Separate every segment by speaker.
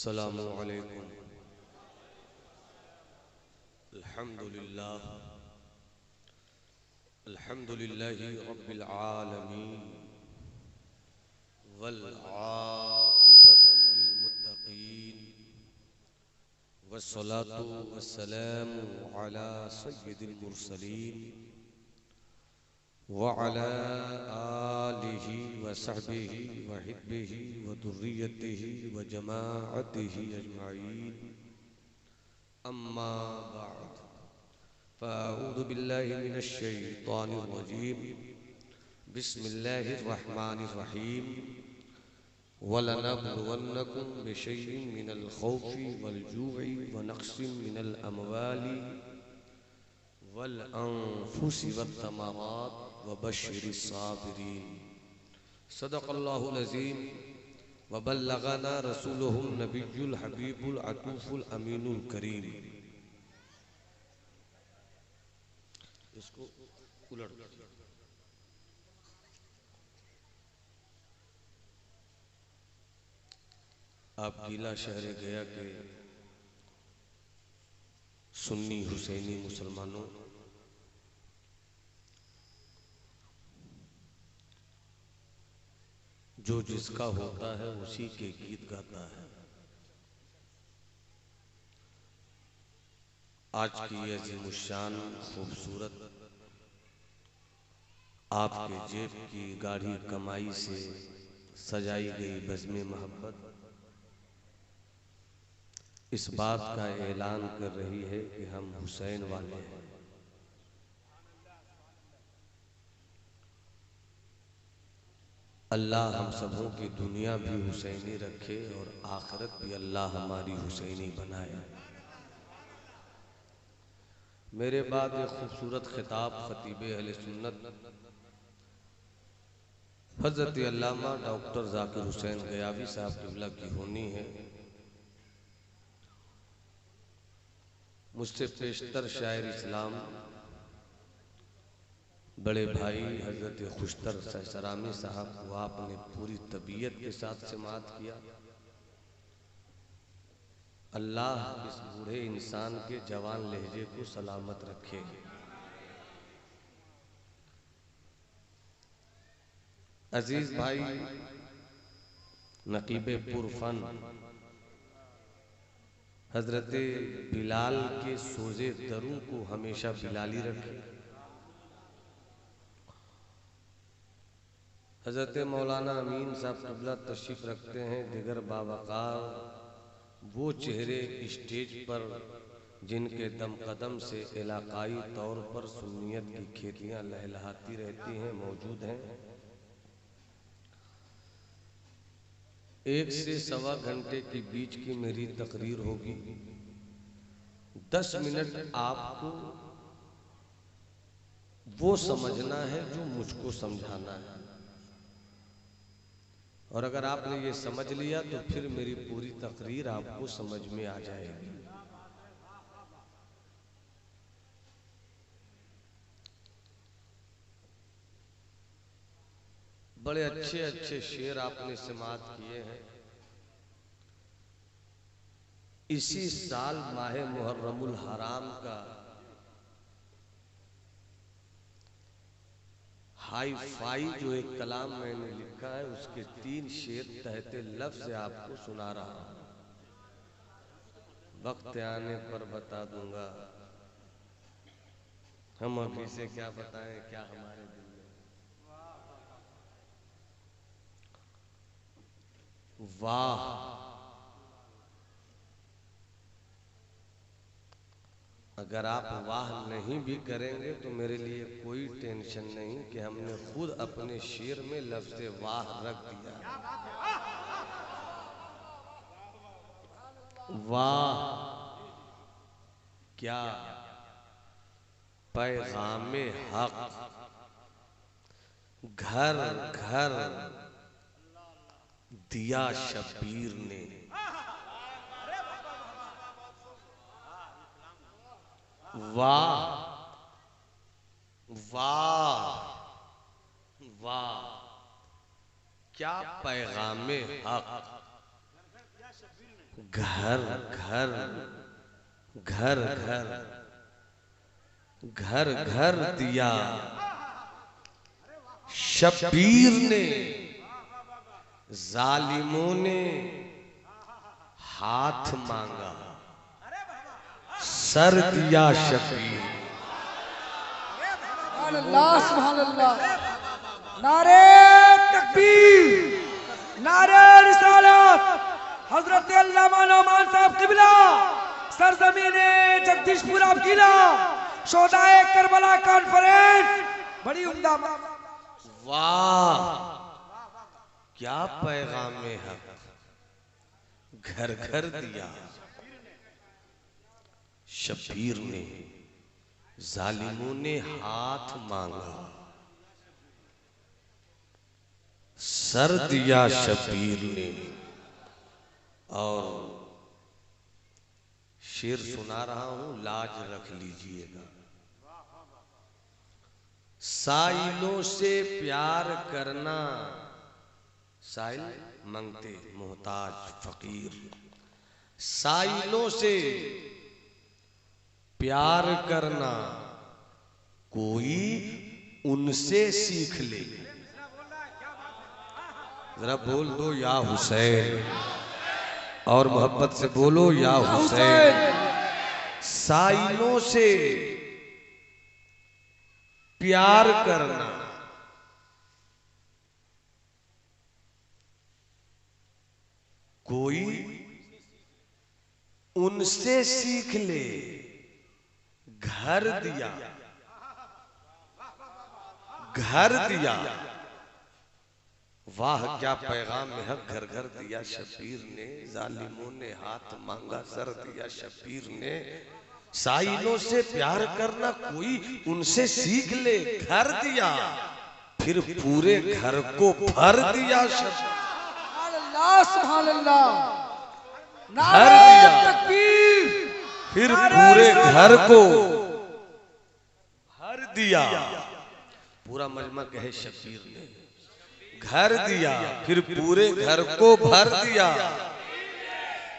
Speaker 1: अस्सलामु अलैकुम। अल्हम्दुलिल्लाह अल्हम्दुलिल्लाहि रब्बिल आलमीन वल आक़िबतु लिल मुत्तक़ीन वस्सलातु वस्सलामु अला सय्यिदिल मुरसलीन व अला आलिहि व सहबिहि व हिब्बिहि व दुर्रिय्यतिहि व जमाअतिहि अजमाईन। अम्मा बाद फ़अऊज़ु बिल्लाहि मिनश शैतानिर रजीम। बिस्मिल्लाहिर रहमानिर रहीम। वलनब्लुवन्नकुम बिशैइन मिनल खौफि वल जू'i व नक़्सिन मिनल अमवालि वल अनफुसि वत तमरात व बश्शिरिस साबिरीन। सदक़ल्लाहुल अज़ीम व बल्लगना रसूलुहुन नबियुल हबीबुल अतूफुल अमीनुल करीम। इसको उलट आप गीला शहर गया के सुन्नी हुसैनी मुसलमानों, जो जिसका होता है उसी के गीत गाता है। आज की ये अज़ीमुश्शान खूबसूरत आपके जेब की गाढ़ी कमाई से सजाई गई बज़्म मोहब्बत इस बात का ऐलान कर रही है कि हम हुसैन वाले हैं। अल्लाह हम सबों की दुनिया भी हुसैनी रखे और आखिरत भी अल्लाह हमारी हुसैनी बनाए। मेरे बाद एक खूबसूरत खिताब खतीब अहले सुन्नत हज़रत अल्लामा डॉक्टर ज़ाकिर हुसैन गयावी साहब क़िबला की होनी है। मुझसे पेशतर शायर इस्लाम बड़े भाई हज़रत खुशतर सरामी साहब को आपने पूरी तबीयत के साथ समाअत किया। अल्लाह इस बूढ़े इंसान के जवान लहजे को सलामत रखे। अजीज भाई, नकीबे पुरफन हजरत बिलाल के सोजे दरों को हमेशा बिलाली रखे। हजरत मौलाना अमीन साहब क़िबला तशरीफ रखते हैं। दिगर बावकार वो चेहरे स्टेज पर जिनके दम कदम से इलाकाई तौर पर सुन्नियत की खेतियां लहलहाती रहती हैं मौजूद हैं। 1 से सवा घंटे के बीच की मेरी तकरीर होगी। 10 मिनट आपको वो समझना है जो मुझको समझाना है, और अगर आपने ये समझ लिया तो फिर मेरी पूरी तकरीर आपको समझ में आ जाएगी। बड़े अच्छे अच्छे शेर आपने समाअत किए हैं। इसी साल माहे मुहर्रमुल हराम का हाई फाई जो एक कलाम मैंने लिखा है उसके 3 शेर तहते लफ्ज आपको सुना रहा हूं। वक्त आने पर बता दूंगा, हम अभी से क्या बताएं क्या हमारे दिल में। वाह, अगर आप वाह नहीं भी करेंगे तो मेरे लिए कोई टेंशन नहीं कि हमने खुद अपने शेर में लफ्ज़ वाह रख दिया। वाह क्या पैगामे हक, घर घर दिया शबीर ने। वाह वाह वाह क्या पैगामे हक, घर घर घर घर घर घर दिया शब्बीर ने, जालिमों ने हाथ मांगा, सर दिया शब्बीर।
Speaker 2: अल्लाह सुभान अल्लाह। नारे तकबीर, नारे रिसालत। हजरत अल्लामा नौमान साहब किबला, सरजमीने जगदीशपुरा किला, शोदाए करबला कॉन्फ्रेंस, बड़ी उम्दा।
Speaker 1: वाह क्या पैगाम है, घर घर दिया शब्बीर ने, जालिमों ने हाथ मांगा, सर दिया शब्बीर ने। और शेर सुना रहा हूं, लाज रख लीजिएगा। साइलों से प्यार करना, साइल मंगते मोहताज फकीर, साइलों से प्यार करना कोई उनसे सीख ले। जरा बोल दो या हुसैन, और मोहब्बत से बोलो या हुसैन। साइलों से प्यार करना कोई उनसे सीख ले। घर दिया, घर दिया, वाह क्या पैगाम है, घर घर दिया शब्बीर ने, जालिमों ने हाथ मांगा, सर दिया शब्बीर ने। साइलों से प्यार करना कोई उनसे सीख ले। घर दिया फिर पूरे घर को भर दिया शब्बीर।
Speaker 2: अल्लाह सुभान अल्लाह।
Speaker 1: घर दिया फिर पूरे घर को भर दिया। पूरा मजमा कहे शब्बीर ने, घर दिया फिर पूरे घर को भर दिया,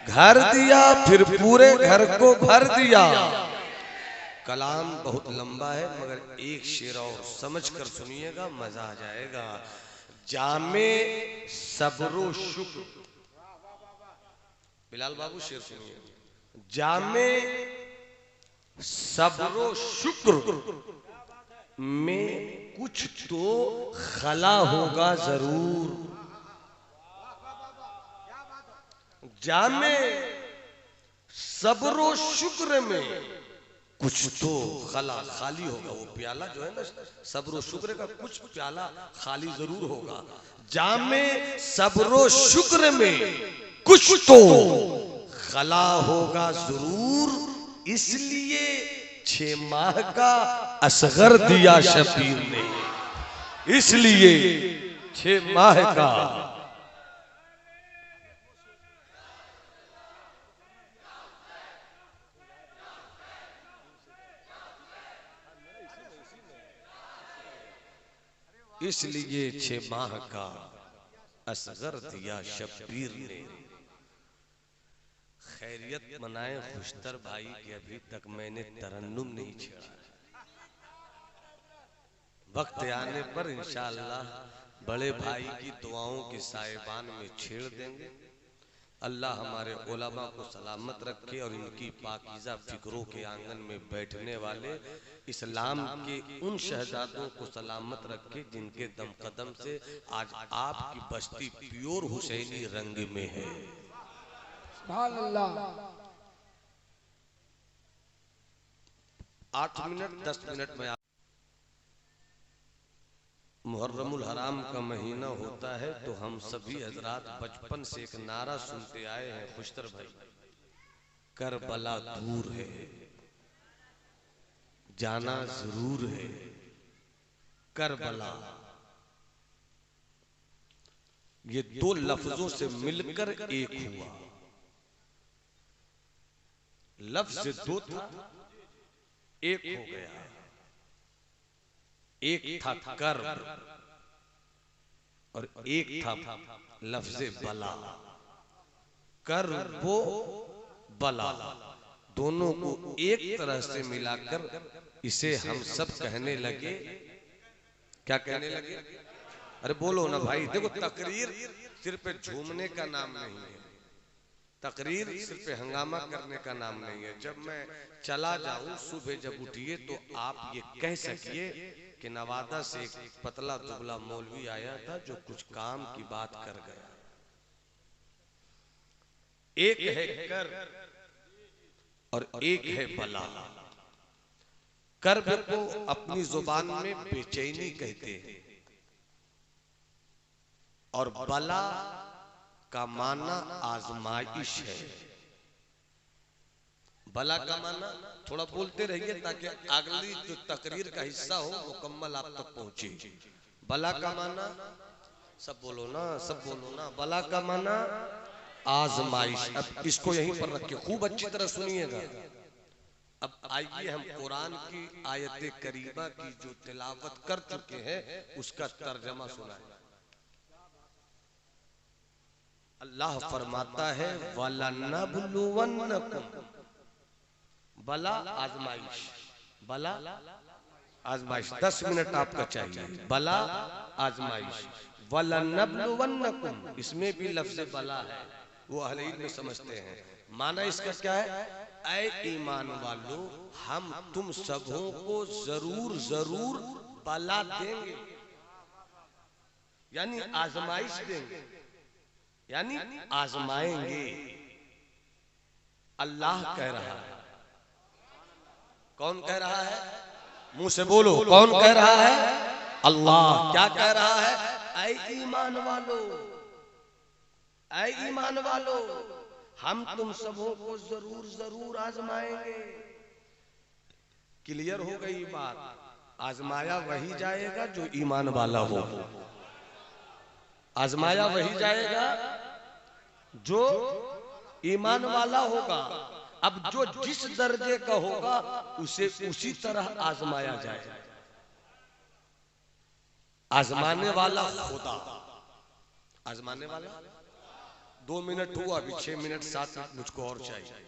Speaker 1: घर दिया फिर पूरे घर को भर दिया। कलाम बहुत लंबा है मगर एक शेर और समझ कर सुनिएगा, मजा आ जाएगा। जामे सब्रो शुक्र, बिलाल बाबू शेर सुनिए। जामे सब्रो शुक्र में कुछ तो खला होगा जरूर। जामे सब्रो शुक्र में कुछ तो खला, खाली होगा। वो प्याला जो है ना सब्रो शुक्र का, कुछ प्याला खाली जरूर होगा। जामे सब्रो शुक्र में कुछ तो खला होगा जरूर, इसलिए 6 माह का असगर दिया शब्बीर ने, इसलिए 6 माह का। इसलिए 6 माह का असगर दिया शब्बीर ने। खैरियत मनाए खुशतर भाई के, अभी तक मैंने तरन्नुम नहीं छेड़ा। वक्त आने पर इंशाअल्लाह बड़े भाई की दुआओं के साहिबान में छेड़ देंगे। अल्लाह हमारे उलमा को सलामत रखे और इनकी पाकीज़ा फिक्रों के आंगन में बैठने वाले इस्लाम के उन शहजादों को सलामत रखे जिनके दम कदम से आज आपकी बस्ती प्योर हुसैनी रंग में है। 8 मिनट 10 मिनट में मुहर्रमुल हराम का महीना होता है तो हम सभी हजरात बचपन से एक नारा सुनते आए हैं खुशतर भाई, करबला दूर है जाना जरूर है। करबला ये 2 लफ्जों से मिलकर एक हुआ। लफ्ज 2 था, एक हो गया। एक था कर्ब और एक था लफ्ज बला। कर वो बला, दोनों को एक तरह से मिलाकर इसे हम सब कहने लगे। क्या कहने लगे? अरे बोलो ना भाई। देखो, तकरीर सिर्फ झूमने का नाम नहीं है, तकरीर सिर्फ हंगामा करने का नाम नहीं है। जब मैं चला जाऊं सुबह जब उठिए तो आप ये कह सकिए कि नवादा से एक पतला दुबला मौलवी आया था जो कुछ काम की बात कर गया। एक है कर और एक है बला। कर्ब को अपनी जुबान में बेचैनी कहते हैं और बला का माना आजमाइश है। बला का माना, थोड़ा बोलते रहिए ताकि अगली जो तकरीर का हिस्सा हो मुकम्मल आप तक पहुंचे। बला का माना, सब बोलो ना, सब बोलो ना। बला का माना आजमाइश। अब इसको यहीं पर रखिए, खूब अच्छी तरह सुनिएगा। अब आइए हम कुरान की आयत करीमा की जो तिलावत कर चुके हैं उसका तर्जमा सुनाएं। अल्लाह फरमाता है वलनबलुवन्नकुम, बला आजमाइश, बला आजमाइश। 10 मिनट आपका चाहिए। बला आजमाइश, वलनबलुवन्नकुम, इसमें भी लफ्ज बला है, वो अहले इल्म में समझते हैं। माना इसका क्या है? ऐ ईमान वालों, हम तुम सबों को जरूर जरूर बला देंगे, यानी आजमाइश देंगे, यानी आजमाएंगे। अल्लाह कह रहा है। कौन कह रहा है? मुंह से बोलो, कौन कह रहा है? अल्लाह। क्या कह रहा है? ऐ ईमान वालों, ऐ ईमान वालों, हम तुम सबों को जरूर जरूर आजमाएंगे। क्लियर हो गई बात? आजमाया वही जाएगा जो ईमान वाला हो, आजमाया वही जाएगा जो ईमान वाला होगा। अब जो जिस दर्जे का होगा उसे उसी तरह आजमाया जाएगा। आजमाने वाला खुदा, आजमाने वाला। 2 मिनट हुआ, अभी 6 मिनट 7 मिनट मुझको और चाहिए।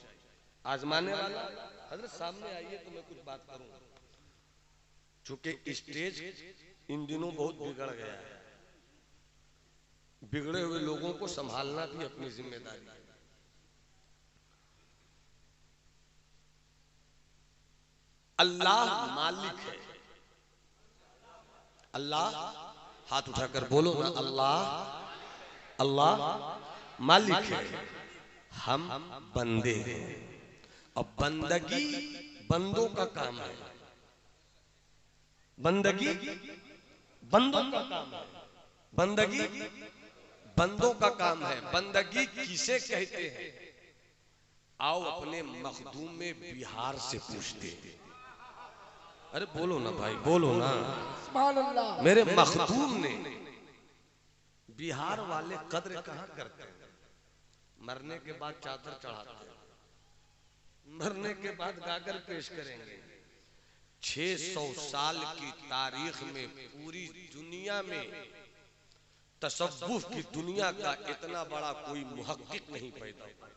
Speaker 1: आजमाने वाला हजरत सामने आइए तो मैं कुछ बात करूं, चूंकि स्टेज इन दिनों बहुत बिगड़ गया है। बिगड़े हुए लोगों को संभालना भी अपनी जिम्मेदारी है। अल्लाह मालिक है। अल्लाह, हाथ उठाकर बोलो ना, अल्लाह, अल्लाह मालिक है, हम बंदे हैं। और बंदगी बंदों का काम है, बंदगी बंदों का काम है, बंदगी बंदों का काम है। बंदगी किसे कहते हैं? आओ अपने मखदूम में बिहार से पूछते हैं। अरे बोलो ना भाई, बोलो ना। मेरे मखदूम ने, बिहार वाले कद्र कहाँ करते हैं? मरने के बाद चादर चढ़ाते हैं, मरने के बाद गागर पेश करेंगे। 600 साल की तारीख में पूरी दुनिया में तसव्वुफ की दुनिया का इतना बड़ा कोई मुहक्किक नहीं पैदा हुआ।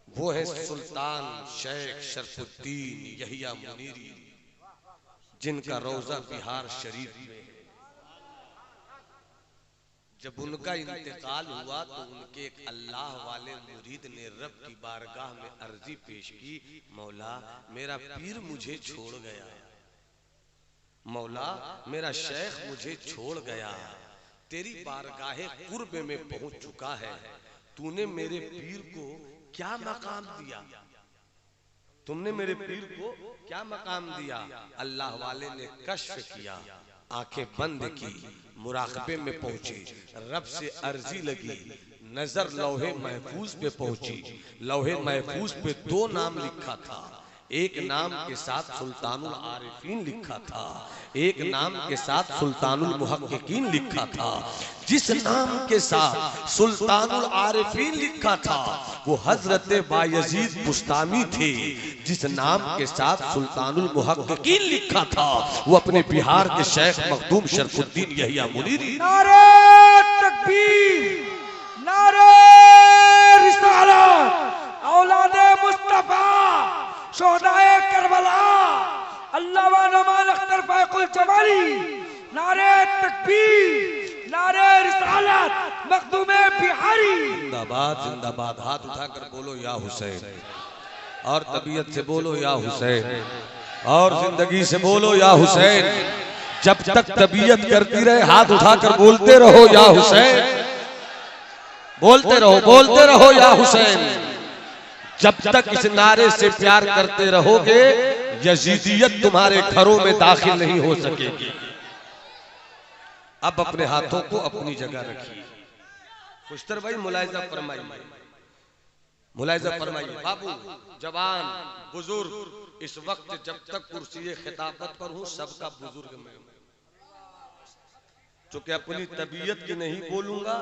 Speaker 1: वो है सुल्तान शेख शरफुद्दीन यहिया मुनीरी, जिनका रोजा बिहार शरीफ में है। जब उनका इंतकाल हुआ तो उनके एक अल्लाह वाले मुरीद ने रब की बारगाह में अर्जी पेश की, मौला मेरा पीर मुझे छोड़ गया, मौला मेरा शेख मुझे छोड़ गया, तेरी बारगाहे कुर्ब में पहुंच चुका है, तूने मेरे पीर को क्या मकाम दिया, तुमने मेरे पीर को क्या मकाम दिया? अल्लाह वाले ने कश्फ किया, आंखें बंद की, मुराकबे में पहुंची, रब से अर्जी लगी, नजर लौहे महफूज पे पहुंची। लौहे महफूज पे 2 नाम लिखा था, एक नाम के साथ सुल्तानुल आरिफीन लिखा था, एक नाम के साथ सुल्तानुल मुहक्किकीन लिखा था। जिस नाम के साथ सुल्तानुल आरिफीन लिखा था वो हजरत बायजीद बुस्तामी थे, जिस नाम के साथ सुल्तानुल मुहक्किकीन लिखा था वो अपने बिहार के शेख मखदूम शरफुद्दीन यहिया मुनीरी।
Speaker 2: नारे तकबीर, नारे रिसालत मखदूमे बिहारी।
Speaker 1: जिंदाबाद जिंदाबाद। हाथ उठाकर बोलो या हुसैन, और तबीयत से बोलो या हुसैन, और जिंदगी से बोलो या हुसैन। जब तक तबीयत करती रहे हाथ उठाकर बोलते रहो या हुसैन, बोलते रहो या हुसैन। जब तक इस नारे से प्यार करते रहोगे यजीदियत तुम्हारे घरों में दाखिल नहीं हो सकेगी। अब अपने हाथों को अपनी जगह रखिए। खुशतर भाई मुलायजा फरमाइए, मुलायजा फरमाइए। बाबू, जवान, बुजुर्ग, इस वक्त जब तक कुर्सी खिताबत पर हूं सबका बुजुर्ग मैं हूं। चूंकि अपनी तबीयत की नहीं बोलूंगा,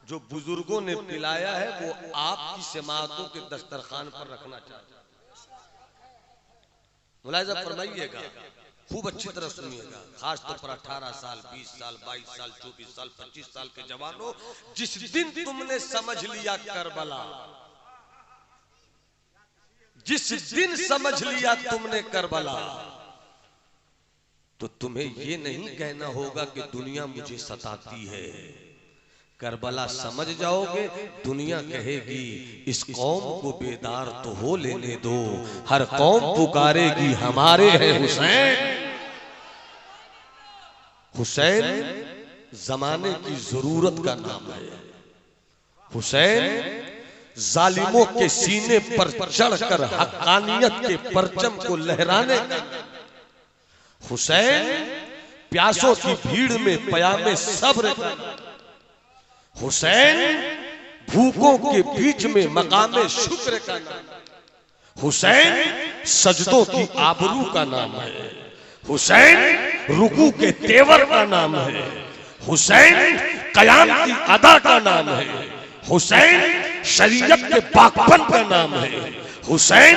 Speaker 1: जो बुजुर्गों ने पिलाया है वो आपकी समातों के दस्तरखान पर रखना चाहता। मुलायजा फरमाइएगा, खूब अच्छी तरह सुनिएगा। खास तौर पर 18 साल, 20 साल, 22 साल, 24 साल, 25 साल के जवानों, जिस दिन तुमने समझ लिया करबला, जिस दिन समझ लिया तुमने करबला, तो तुम्हें ये नहीं कहना होगा कि दुनिया मुझे सताती है। करबला समझ जाओगे, दुनिया कहेगी इस कौम को बेदार तो हो लेने दो, हर कौम पुकारेगी हमारे हैं हुसैन। हुसैन जमाने की जरूरत का नाम है। हुसैन जालिमों के सीने पर चढ़कर हक्कानियत के परचम को लहराने का। हुसैन प्यासों की भीड़ में पयामे सब्र का। हुसैन भूखों के बीच में मकामे शुक्र का नाम। हुसैन सजदों की आबरू का नाम है। हुसैन रुकू के तेवर का नाम है। हुसैन कयाम की अदा का नाम है। हुसैन शरीयत के पाकपन का नाम है। हुसैन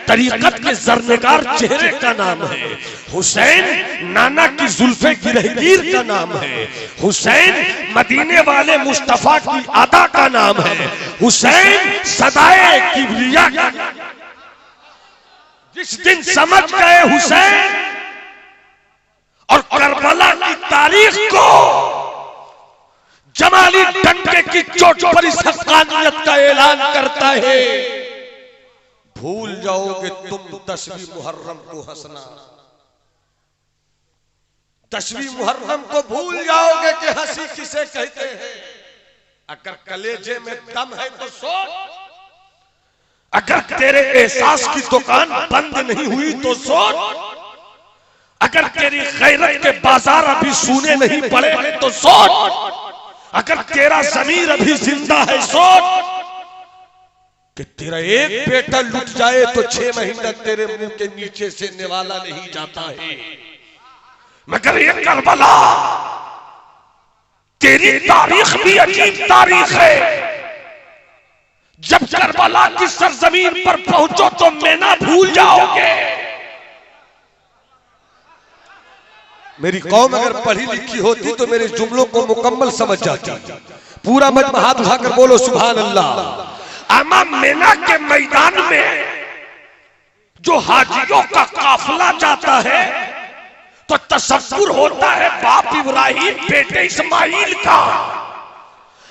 Speaker 1: तरीकत के जरनेगार चेहरे का नाम है। हुसैन नाना की जुल्फे की रहगीर का नाम है। हुसैन मदीने वाले मुस्तफा की अदा का नाम है। हुसैन सदाए किबरिया का। जिस दिन समझ गए हुसैन और करबला की तारीख को, जमाली डंके की चोट पर इस हक्कानियत का ऐलान करता है। भूल जाओगे तुम 10वीं मुहर्रम को हंसना, 10वीं मुहर्रम को भूल जाओगे कि हंसी किसे कहते हैं। अगर कलेजे में दम है तो सोच, अगर तेरे एहसास की दुकान बंद नहीं हुई तो सोच, अगर तेरी गैरत के बाजार अभी सूने नहीं पड़े तो सोच, अगर तेरा ज़मीर अभी जिंदा है सोच कि तेरा एक बेटा लुट जाए तो 6 महीना तेरे मुंह के नीचे से निवाला नहीं जाता है। मगर ये करबला तेरी तारीख भी अजीब तारीख है। जब करबला की सरजमीन पर पहुंचो तो मैं ना भूल जाओगे। मेरी कौम अगर पढ़ी लिखी होती तो मेरे जुमलों को मुकम्मल समझ जाती। पूरा मजमा हाथ उठाकर बोलो सुभान अल्लाह। अमा मेना के मैदान में जो हाजियों का काफिला जाता है तो तसव्वुर होता है बाप इब्राहिम बेटे इस्माइल का।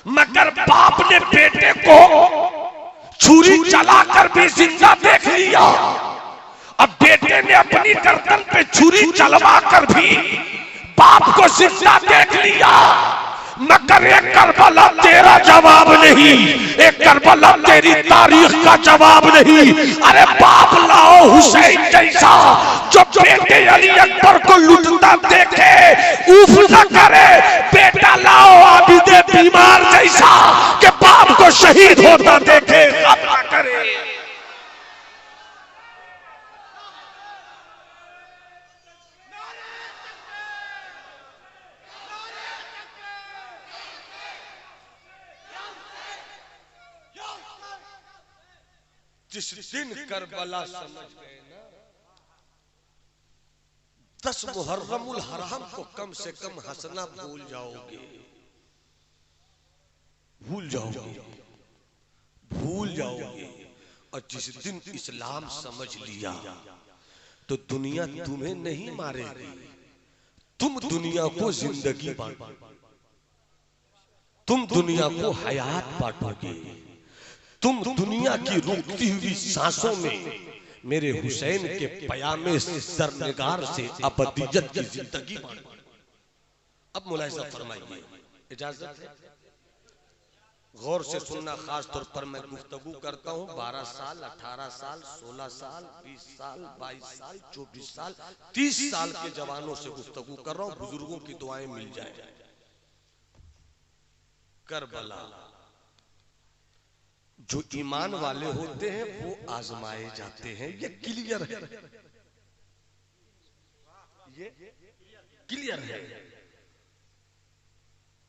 Speaker 1: मगर बाप ने बेटे को छुरी चलाकर भी जिंदा देख लिया। अब बेटे ने अपनी गर्दन पे छुरी चलवा कर भी बाप को जिंदा देख लिया। मगर एक करबला तेरा जवाब नहीं, एक करबला तेरी तारीख का जवाब नहीं। अरे बाप लाओ हुसैन जैसा जो बेटे अली अकबर को लुटता देखे उफ न करे। बेटा लाओ आबिदे बीमार जैसा कि बाप को शहीद होता देखे अब न करे। जिस दिन करबला समझ गए ना, 10 मुहर्रमुल हराम को कम से कम हंसना भूल जाओगे, भूल जाओगे, भूल जाओगे। और जिस दिन इस्लाम समझ लिया तो दुनिया तुम्हें नहीं मारेगी, तुम दुनिया को जिंदगी बांटो। तुम दुनिया को हयात बांटोगे, तुम दुनिया की रुकती हुई सांसों में मेरे हुसैन के पयामे सरनिगार से अबदियत की जिंदगी बांटोगे। अब मुलाहिजा फरमाइए, इजाजत है, गौर से सुनना। खास तौर पर मैं गुफ्तगू करता हूँ 12 साल, 18 साल, 16 साल, 20 साल, 22 साल, 24 साल, 30 साल के जवानों से गुफ्तगू कर रहा हूँ। बुजुर्गों की दुआएं मिल जाए। करबला, जो ईमान वाले होते हैं वो आजमाए जाते हैं, ये क्लियर है, ये क्लियर है।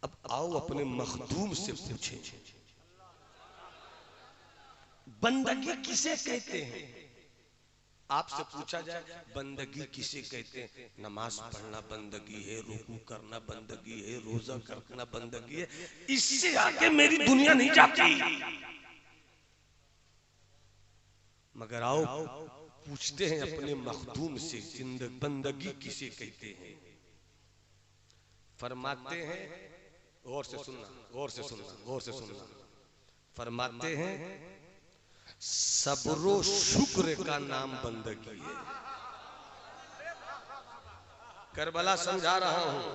Speaker 1: अब आओ अपने मखदूम से पूछें, बंदगी किसे कहते हैं? आपसे पूछा जाए बंदगी किसे कहते हैं? नमाज पढ़ना बंदगी है, रुकू करना बंदगी है, रोजा करना बंदगी है, इससे आगे मेरी दुनिया नहीं जाती। मगर आओ पूछते हैं अपने मखदूम से, बंदगी किसे कहते हैं? फरमाते हैं, गौर से सुनना, गौर से सुनना, गौर से सुनना। फरमाते हैं सब्रो शुक्र का नाम बंदगी है। करबला समझा रहा हूं,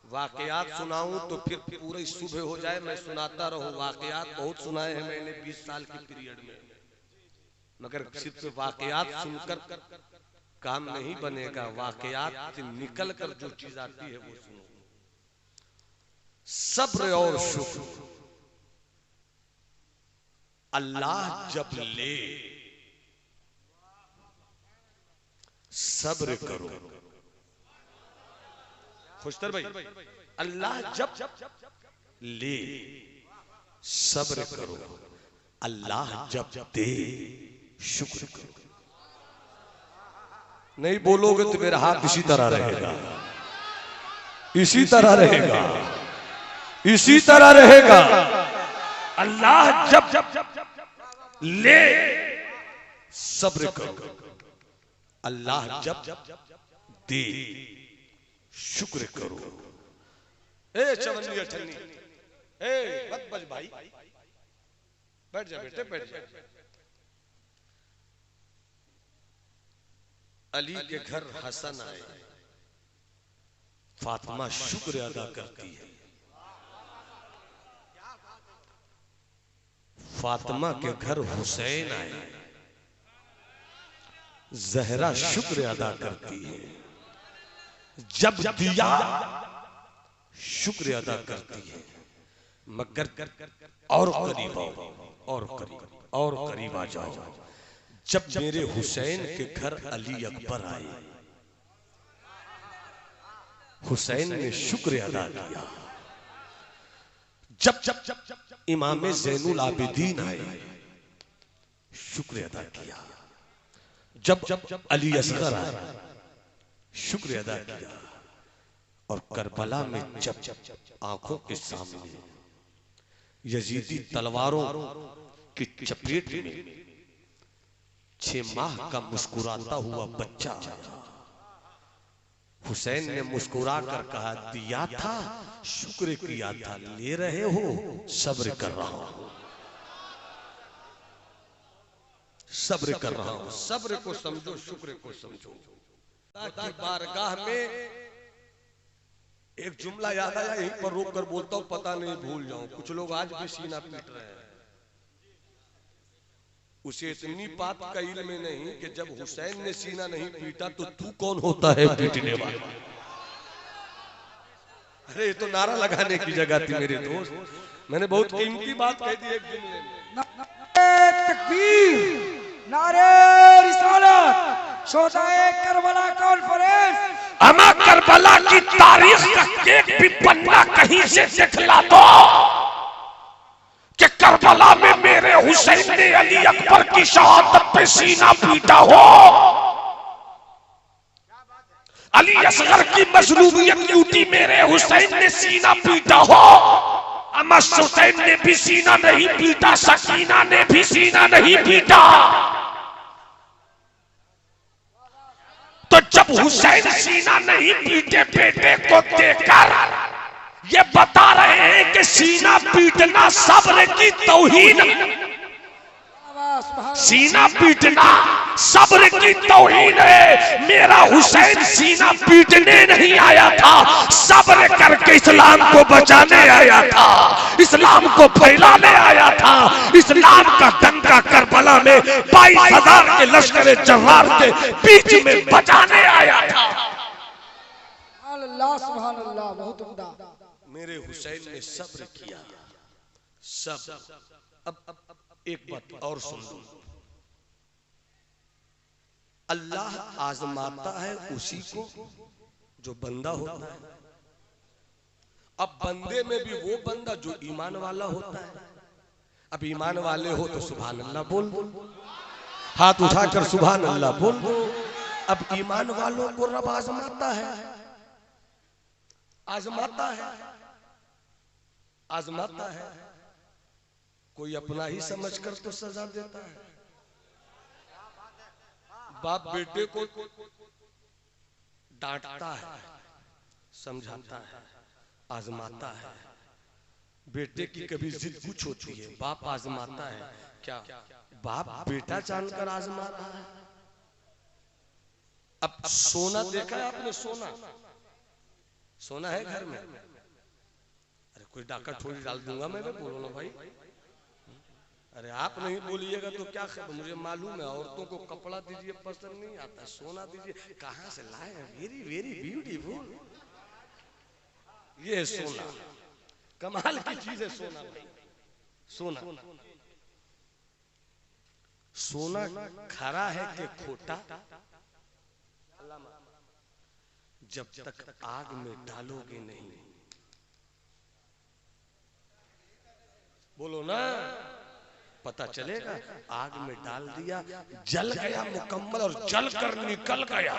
Speaker 1: वाकयात सुनाऊं तो फिर पूरी सुबह हो जाए, मैं सुनाता रहूं। वाकयात बहुत सुनाए हैं मैंने 20 साल के पीरियड में, मगर सिर्फ वाकयात सुनकर काम नहीं बनेगा। वाकयात से निकल कर जो चीज आती है वो सुनो। सब्र और शुक्र, अल्लाह जब ले सब्र करो। खुशतर भाई, अल्लाह जब ले सब्र करो, अल्लाह जब दे शुक्र करो। नहीं बोलोगे तो मेरा हाथ इसी तरह रहेगा, इसी तरह रहेगा, इसी तरह रहेगा। अल्लाह जब ले सब्र करो, अल्लाह जब दे शुक्र करो। ए चवन्नी अठन्नी, ए मत बज भाई, बैठ जा बेटे, बैठ जा। अली के घर हसन आए, फातिमा शुक्र अदा करती है। फातिमा के घर हुसैन आए, जहरा शुक्र अदा करती है। जब दिया शुक्र अदा करती है। मगर और करीब आओ, और करीब, और करीब आ जाओ। जब मेरे हुसैन के घर अली अकबर आए, हुसैन ने शुक्र अदा किया। जब इमाम ज़ैनुल आबिदीन आए, शुक्र अदा किया। जब अली असगर आए, शुक्र अदा किया। और करबला में जब आंखों के सामने यजीदी तलवारों की चपेट में 6 माह का मुस्कुराता हुआ बच्चा आया, हुसैन ने मुस्कुरा कर कहा, दिया था शुक्र किया था, ले रहे हो सब्र कर रहा हूं, सब्र कर रहा हूं। सब्र को समझो, शुक्र को समझो। की बारगाह में एक जुमला याद आया, यहीं पर रोक कर बोलता हूं, पता नहीं भूल जाऊं। कुछ लोग आज भी सीना पीट रहे हैं, उसे इतनी बात का इल्म नहीं कि जब हुसैन ने सीना नहीं पीटा तो तू कौन होता है पीटने वाला। अरे ये तो नारा लगाने की जगह थी मेरे दोस्त, मैंने बहुत कीमती बात कह दी एक जुमले में।
Speaker 2: तकबीर, नारे रिसालत, शोदाए करबला कॉन्फ्रेंस।
Speaker 1: अमा करबला की तारीख का एक भी पन्ना कहीं से दिखला दो कि करबला में मेरे हुसैन ने अली अकबर की शहादत पे सीना पीटा हो, अली असगर की मजलूमियत ड्यूटी मेरे हुसैन ने सीना पीटा हो। अमा हुसैन ने भी सीना नहीं पीटा, सकीना ने भी सीना नहीं पीटा। तो जब हुसैन सीना नहीं पीटे बेटे को देकर
Speaker 3: ये बता रहे हैं कि सीना पीटना सब्र की तौहीन, सीना पीटना सब्र की तौहीन है। मेरा हुसैन सीना पीटने नहीं आया था, सब्र करके इस्लाम को बचाने आया था, इस्लाम को फैलाने आया था। इस्लाम का दंगा करबला में 22,000 के लश्कर जवार के बीच में बचाने आया था।
Speaker 2: अल्लाह सुभान अल्लाह, बहुत उम्दा।
Speaker 3: मेरे हुसैन ने सब्र किया, सब। अब एक बात और सुन लो, अल्लाह आजमाता है उसी को जो बंदा होता है। अब बंदे में भी वो बंदा जो ईमान वाला होता है। अब ईमान वाले हो तो सुभान अल्लाह बोल दो, हाथ उठाकर सुभान अल्लाह बोल दो। अब ईमान वालों को रब आजमाता है, आजमाता है, आजमाता है। कोई अपना ही समझकर तो सजा देता है। बाप बेटे को डांटता है, समझाता है, आजमाता है। बेटे की कभी जिद कुछ होती है, बाप आजमाता है। क्या बाप बेटा जानकर आजमा रहा है? अब सोना देखा है आपने? सोना, सोना है घर में? अरे कोई डाका थोड़ी डाल दूंगा मैं, बोलो ना भाई। अरे आप नहीं बोलिएगा तो क्या खबर, मुझे मालूम है औरतों को कपड़ा दीजिए पसंद नहीं आता, सोना दीजिए। कहां से लाए हैं? Very very beautiful. ये सोना कमाल की चीज है, सोना भाई। सोना, सोना खरा है कि खोटा? जब तक आग में डालोगे नहीं, बोलो ना, पता चलेगा। आग में डाल दिया, जल गया मुकम्मल और जल कर निकल गया।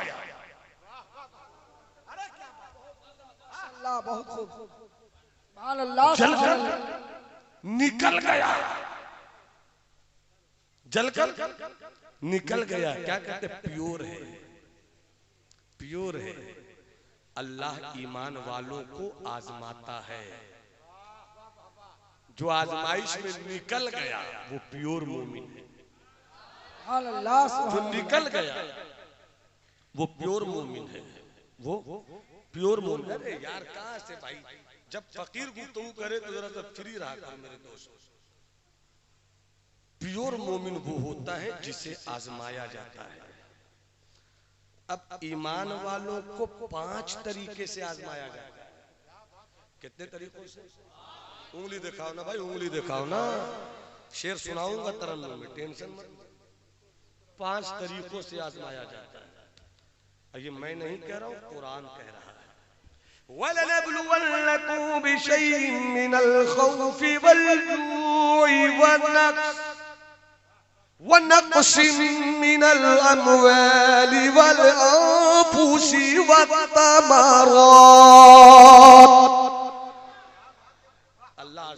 Speaker 2: अल्लाह बहुत खूब, सुभान अल्लाह,
Speaker 3: जल कर निकल गया, जलकर निकल गया। क्या कहते? प्योर है, प्योर है। अल्लाह ईमान वालों को आजमाता है। जो आजमाइश में निकल गया वो प्योर मोमिन है। जो निकल गया वो प्योर मोमिन है, वो प्योर मोमिन। अरे यार कहां से भाई, जब फकीर गुफ्तगू करे तो जरा सा फ्री रहा कर मेरे दोस्त। प्योर मोमिन वो होता है जिसे आजमाया जाता है। अब ईमान वालों को 5 तरीके से आजमाया जाता है। कितने तरीकों से? उंगली दिखाओ ना भाई, उंगली दिखाओ ना। शेर सुनाऊंगा तरन्नुम में, टेंशन मत। 5 तरीकों से आजमाया जाता है। ये मैं नहीं कह रहा हूं, कुरान कह रहा है। वलनब्लुवन्नकुम बिशैइन मिनल खौफि वल-जू'i वनक़्सिम मिनल अम्वालि वल-अन्फुसि वत-तमरात। अल्लाह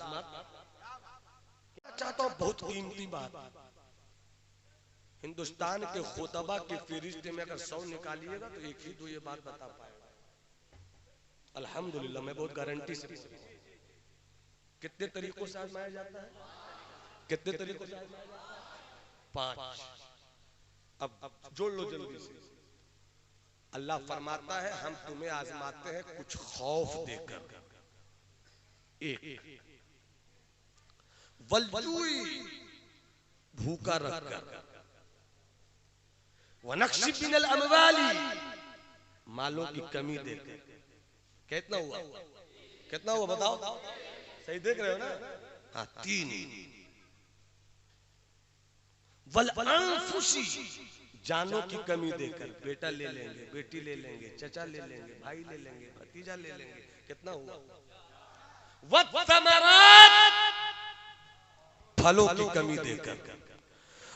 Speaker 3: चाहता हूं, बहुत कीमती बात। हिंदुस्तान के खुतबा के फहरिस्त में अगर 100 निकालिएगा तो एक ही दो ये बात बता पाएगा। अल्हम्दुलिल्लाह, मैं बहुत गारंटी से। कितने तरीकों से आजमाया जाता है? कितने तरीकों से? 5। अब जोड़ लो जल्दी से। अल्लाह फरमाता है हम तुम्हें आजमाते हैं कुछ खौफ देकर। 1 वल-जू'i, भूखा रखकर। वनक़्सिम मिनल अम्वालि, मालों की कमी देकर। कितना हुआ? कितना हुआ बताओ? सही देख रहे हो ना? हाँ, 3। वल-अन्फुसि, जानों की कमी देकर। बेटा ले लेंगे, बेटी ले लेंगे, चचा ले लेंगे, भाई ले लेंगे, भतीजा ले लेंगे। कितना हुआ? वत-तमरात, फलों की कमी देकर।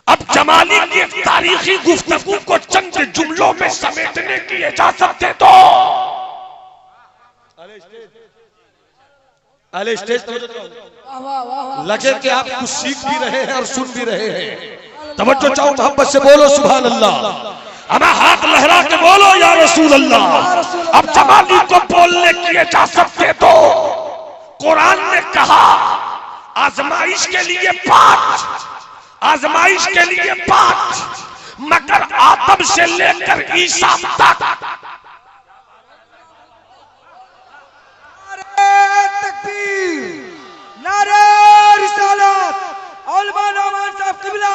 Speaker 3: अब जमाली की एक तारीखी गुफ्तगू को चंद जुमलों में समेटने की इजाजत दे दो। अरे स्टेज लगे कि आप कुछ सीख भी रहे हैं और सुन भी रहे हैं। तवज्जो चाहो, मोहब्बत से बोलो सुभान अल्लाह। हमें हाथ लहरा के बोलो या रसूल अल्लाह। अब जमाली को बोलने की इजाजत दे दो। कुरान ने कहा आजमाइश के लिए 5, आजमाइश के लिए 5, मगर आदम से लेकर ईसा तक
Speaker 2: तकबीर, नारे रिसालत, औलमा मान साहब किबला।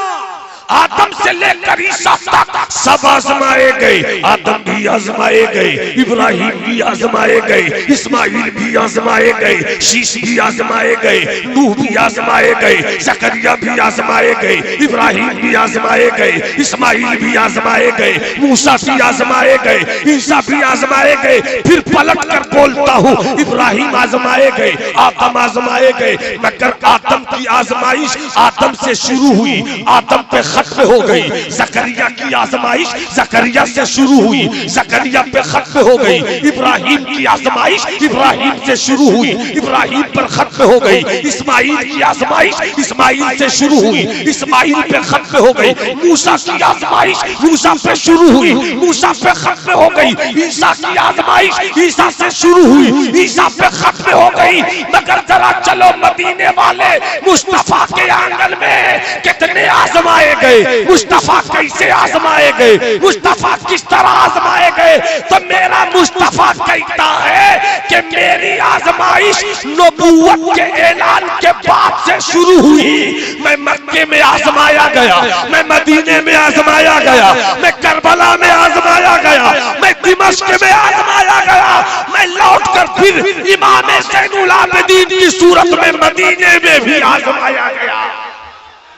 Speaker 3: आदम से लेकर ईसा तक सब आजमाए गए। आदम भी आजमाए गए, इब्राहिम भी आजमाए गए, इस्माइल भी आजमाए गए, शीश भी आजमाए गए, नूह भी आजमाए गए, जकरिया भी आजमाए गए, इब्राहिम भी आजमाए गए, इस्माइल भी आजमाए गए, मूसा भी आजमाए गए, ईसा भी आजमाए गए। फिर पलट कर बोलता हूँ, इब्राहिम आजमाए गए, आदम आजमाए गए, मगर आदम की आजमाइश आदम से शुरू हुई, आदम पे खत्म हो गई। जकरिया की आजमाइश जकरिया से शुरू हुई, जकरिया पे खत्म हो गई। इब्राहिम की आजमाइश इब्राहिम से शुरू हुई, इब्राहिम पर खत्म हो गई। इस्माइल की आजमाइश इस्माइल से शुरू हुई, इस्माइल पे खत्म हो गई। मूसा की आजमाइश मूसा पे शुरू हुई, मूसा पे खत्म हो गई। ईसा की आजमाइश ईसा से शुरू हुई, ईसा पे खत्म हो गई। मगर जरा चलो मदीने वाले मुस्तफा के आंगन में कितने आजमाए गए, मुस्तफा कैसे आजमाए गए, मुस्तफा किस तरह आजमाए गए। तो मेरा मुस्तफा कहता है कि मेरी आजमाइश नबूवत के ऐलान के बाद से शुरू हुई। मैं मक्के में आजमाया गया, मैं मदीने में आजमाया गया, मैं करबला में आजमाया गया, मैं दिमश्क में आजमाया गया, मैं लौट कर फिर इमाम ज़ैनुल आबिदीन की सूरत में मदीने में भी आजमाया गया।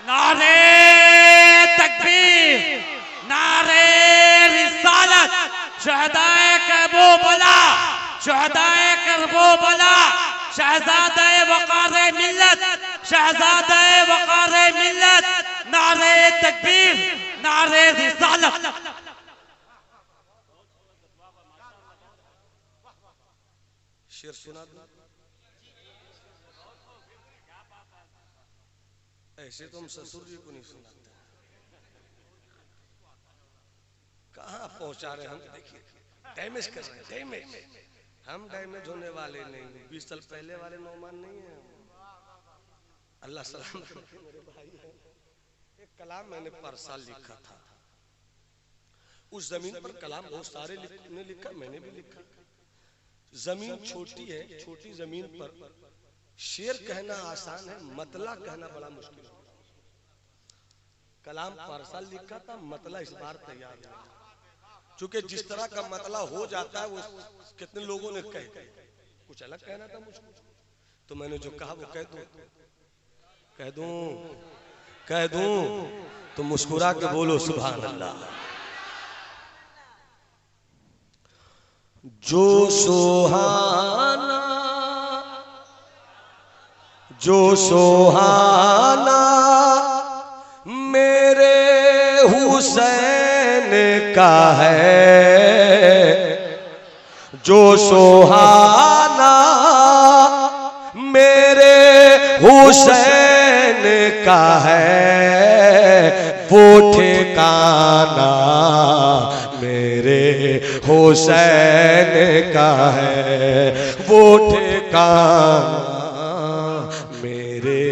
Speaker 4: नारे तकबीर, नारे रिसालत, शहदाए करबला, शहदाए करबला, शहजादे वक़ार मिल्लत, शहजादे वक़ार मिल्लत, नारे तकबीर, नारे रिसालत।
Speaker 3: शेर सुना दो। ऐसे तो हम ससुर जी को नहीं सुनाते, कहाँ पहुंचा रहे हम। देखिए डैमेज कर रहे हैं, डैमेज। हम डैमेज होने वाले नहीं, 20 साल पहले वाले नौमान नहीं है। अल्लाह सलाम रखे मेरे भाई हैं। एक कलाम मैंने परसाल लिखा था, उस जमीन पर कलाम बहुत सारे ने लिखा, मैंने भी लिखा। जमीन छोटी है, छोटी जमीन पर शेर कहना आसान है, मतला कहना बड़ा मुश्किल है। कलाम परसाल लिखा था, मतला इस बार तैयार हुआ, क्योंकि जिस तरह का मतला हो जाता है वो कितने लोगों ने कह कुछ अलग कहना था मुझको, तो मैंने जो कहा वो कह दूं तो मुस्कुरा के बोलो सुभान अल्लाह। जो सुहाना मेरे हुसैन का है, जो सुहाना मेरे हुसैन का है, वो ठिकाना मेरे हुसैन का है, वो ठिकाना मेरे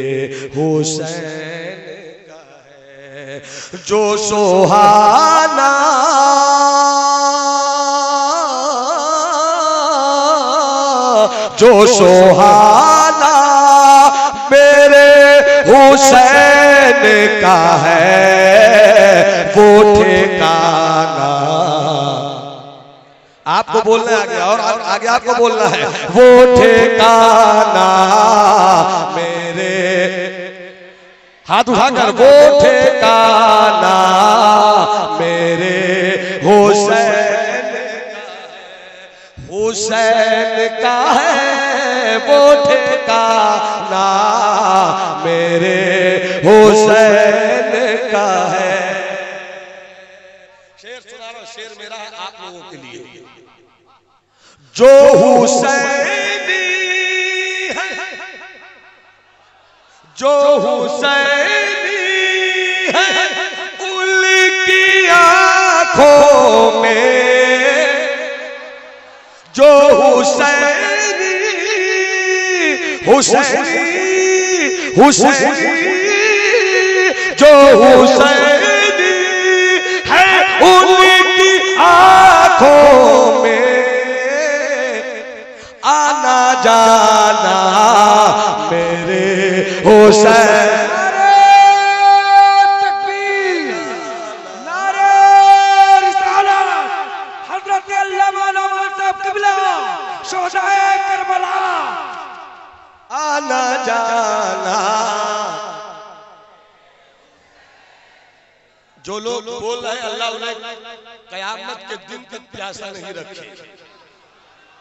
Speaker 3: हुसैन का है। जो सुहाना मेरे हुसैन का है, वो ठिकाना। आपको बोलना है आगे, और आगे आपको बोलना है, वो ठिकाना मेरे, हाथ उठाकर, वो ठिकाना मेरे हुसैन का है, वो ठिकाना मेरे हुसैन का है। शेर सुना रहा हूं, शेर मेरा है आप लोगों के लिए। जो हुसैनी है, जो हुसैनी है, उनकी आंखों में, जो हुसैनी हुसैनी हुसैनी जो हुसैनी है उनकी आंखों में आना जाना मेरे हुसैन।
Speaker 2: शोहदाए करबला
Speaker 3: आना जाना। जो लोग बोल रहे हैं अल्लाह उन्हें कयामत के दिन तक प्यासा नहीं रखे,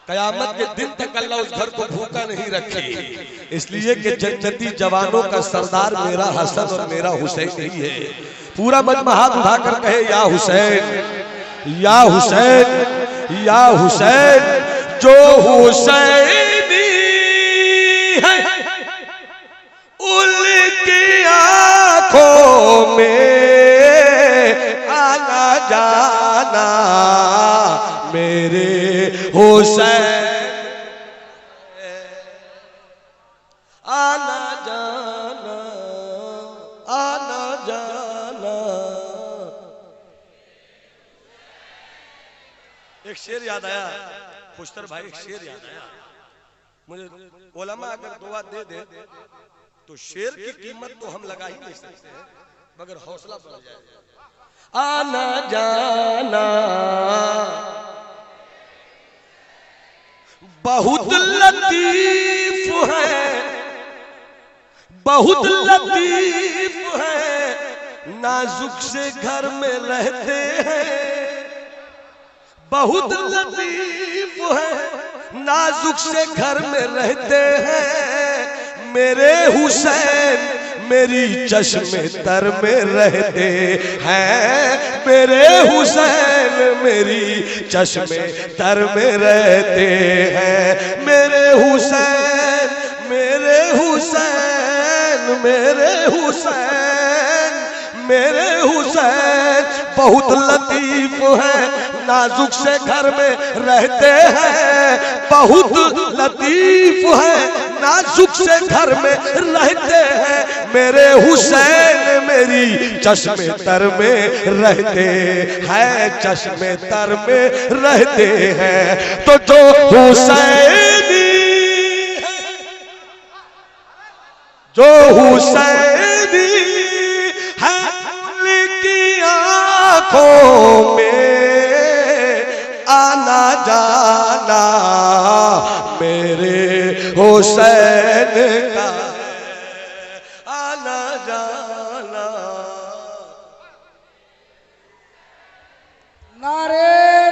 Speaker 3: कयामत के दिन तक अल्लाह उस घर को भूखा नहीं रखे, इसलिए कि जन्नती जवानों का सरदार मेरा हसन और मेरा हुसैन ही है। पूरा मजमा हाथ उठाकर कहे या हुसैन या हुसैन या हुसैन। जो हुसैनी है उनकी आंखों में आना जाना मेरे हुसैन। आना जाना आना जाना। एक शेर याद आया खुशतर भाई, एक शेर याद आया मुझे। उलमा अगर दुआ दे दे तो शेर की कीमत तो हम लगा ही नहीं सकते हैं, मगर हौसला बढ़ जाए। आना जाना बहुत लतीफ है, बहुत लतीफ है, नाजुक से घर में रहते हैं। बहुत लतीफ है, नाजुक से घर में रहते हैं। मेरे हुसैन मेरी चश्मे तर में रहते हैं। मेरे हुसैन मेरी चश्मे तर में रहते हैं। मेरे हुसैन मेरे हुसैन मेरे हुसैन मेरे हुसैन बहुत लतीफ है, नाजुक से घर में रहते हैं। बहुत लतीफ है, नाजुक से घर में रहते हैं। मेरे हुसैन मेरी चश्मे तर में रहते हैं, चश्मे तर में रहते हैं। तो जो हुसैनी जो हुसैनी है उनकी आंखों में आना जाना मेरे हुसैन का आना जाना।
Speaker 2: नारे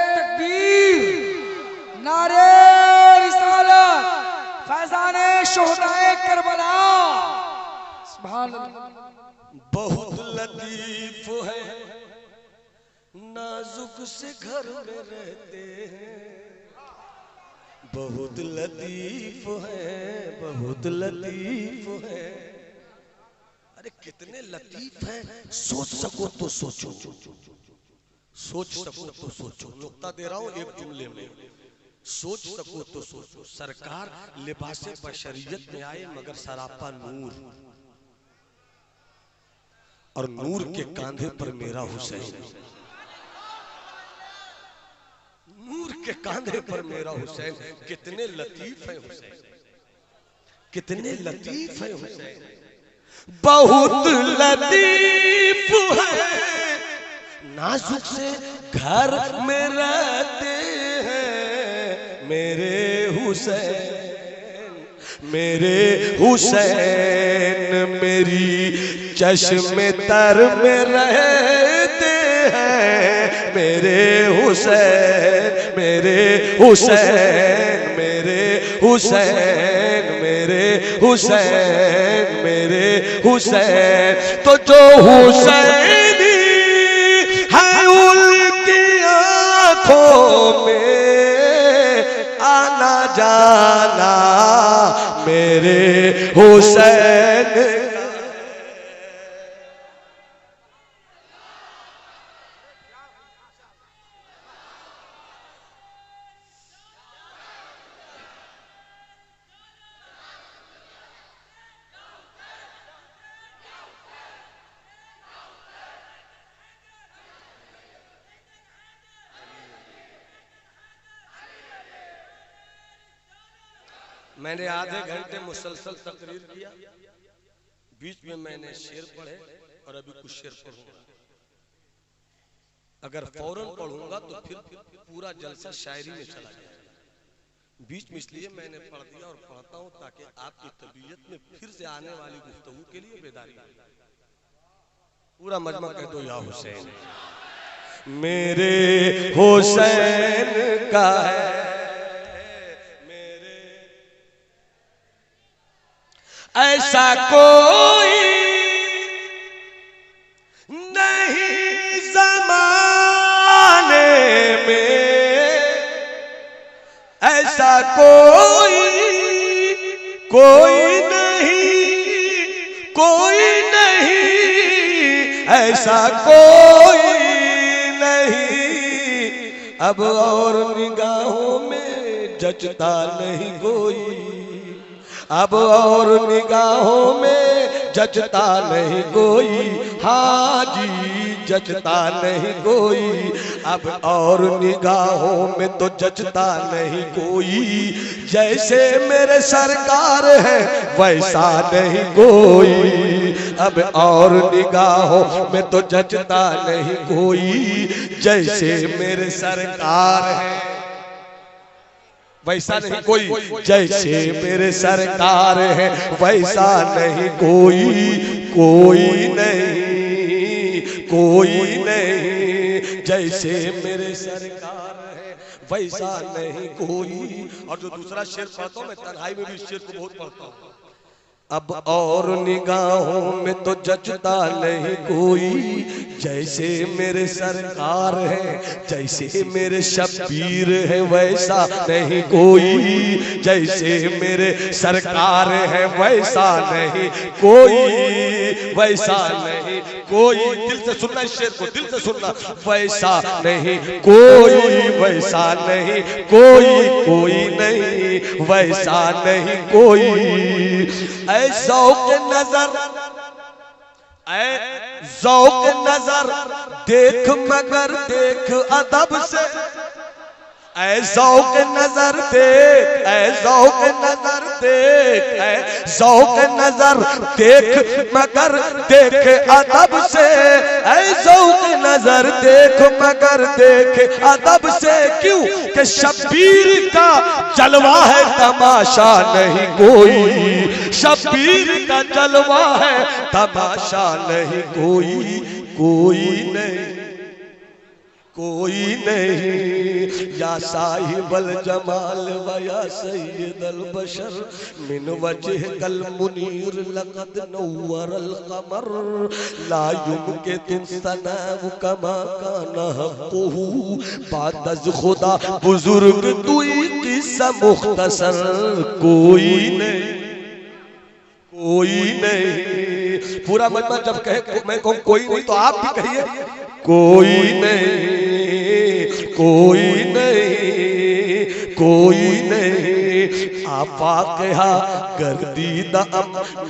Speaker 2: तकबीर, नारे रिसालत, फैजाने शोहदाए करबला। सुभान अल्लाह।
Speaker 3: बहुत लतीफ है, नाजुक से घर में रहते हैं। बहुत लतीफ है, बहुत लतीफ है। अरे कितने लतीफ हैं, सोच सको तो सोचो, सोच सको तो सोचो। नुक्ता दे रहा हूं एक जुमले में, सोच सको तो सोचो। सरकार लिबासे बशरियत में आए मगर सरापा नूर, और नूर के कांधे पर मेरा हुसैन। नूर के कांधे पर मेरा हुसैन। कितने लतीफ है हुसैन, कितने लतीफ है हुसैन। बहुत लतीफ है, नाजुक से घर में रहते हैं। मेरे हुसैन मेरे हुसैन मेरी चश्मे तर में रहते हैं। मेरे हुसैन मेरे हुसैन मेरे हुसैन मेरे हुसैन मेरे हुसैन। तो जो हुसैनी है उनकी आंखों में आना जाना मेरे हुसैन। मैंने आधे घंटे मुसलसल तकरीर किया, बीच में मैंने शेर पढ़े और अभी कुछ शेर पढ़ूंगा। अगर फौरन पढ़ूंगा तो फिर पूरा जलसा शायरी में चला जाएगा। बीच में इसलिए मैंने पढ़ दिया और पढ़ता हूं ताकि आपकी तबीयत में फिर से आने वाली गुफ्तगू के लिए बेदारी हो। पूरा मजमा कह दो, या हुसैन मेरे हुसैन का है मेरे, ऐसा कोई नहीं ज़माने में, ऐसा कोई नहीं, ऐसा कोई नहीं, अब और निगाहों में जचता नहीं कोई, अब और निगाहों में जचता नहीं कोई, हाँ जी जचता नहीं कोई, अब और निगाहों में तो जचता नहीं कोई, जैसे मेरे सरकार है वैसा नहीं कोई, अब और निगाहों में तो जचता नहीं कोई, जैसे मेरे सरकार है वैसा नहीं कोई, जैसे मेरे सरकार है वैसा नहीं कोई नहीं, जैसे मेरे सरकार है वैसा नहीं कोई। और जो दूसरा शेर पढ़ता हूँ मैं तन्हाई में भी इस शेर को बहुत पढ़ता हूँ। अब और निगाहों में तो जचता नहीं कोई, जैसे मेरे सरकार है, जैसे मेरे शब्बीर है वैसा नहीं कोई, जैसे मेरे सरकार है वैसा नहीं कोई, वैसा नहीं कोई। दिल से सुनना इस शेर को, दिल से सुनना, वैसा नहीं कोई, वैसा नहीं कोई नहीं, वैसा नहीं कोई। ऐ ज़ौक़ नजर देख मगर देख अदब से, ऐ ज़ौक़ नजर देख, ऐ ज़ौक़ नजर देख, ऐ ज़ौक़ नजर देख मगर देख अदब से, ऐ ज़ौक़ नजर देख मगर देख अदब से, क्यों कि शब्बीर का जलवा है तमाशा नहीं कोई, शब्बीर का जलवा है तमाशा नहीं कोई नहीं, या साहिबल जमाल व या सय्यदल बशर मिन वजहिकल मुनीर लक़द नव्वरल क़मर, ला युमकिन सनाउ कमा काना हक़्क़ुहु बाद अज़ खुदा बुजुर्ग तुई किस्सा मुख्तसर, कोई नहीं। पूरा मजमा जब कहे मैं कहूँ कोई नहीं तो आप भी कहिए कोई नहीं, आपा कहा गर्दीदा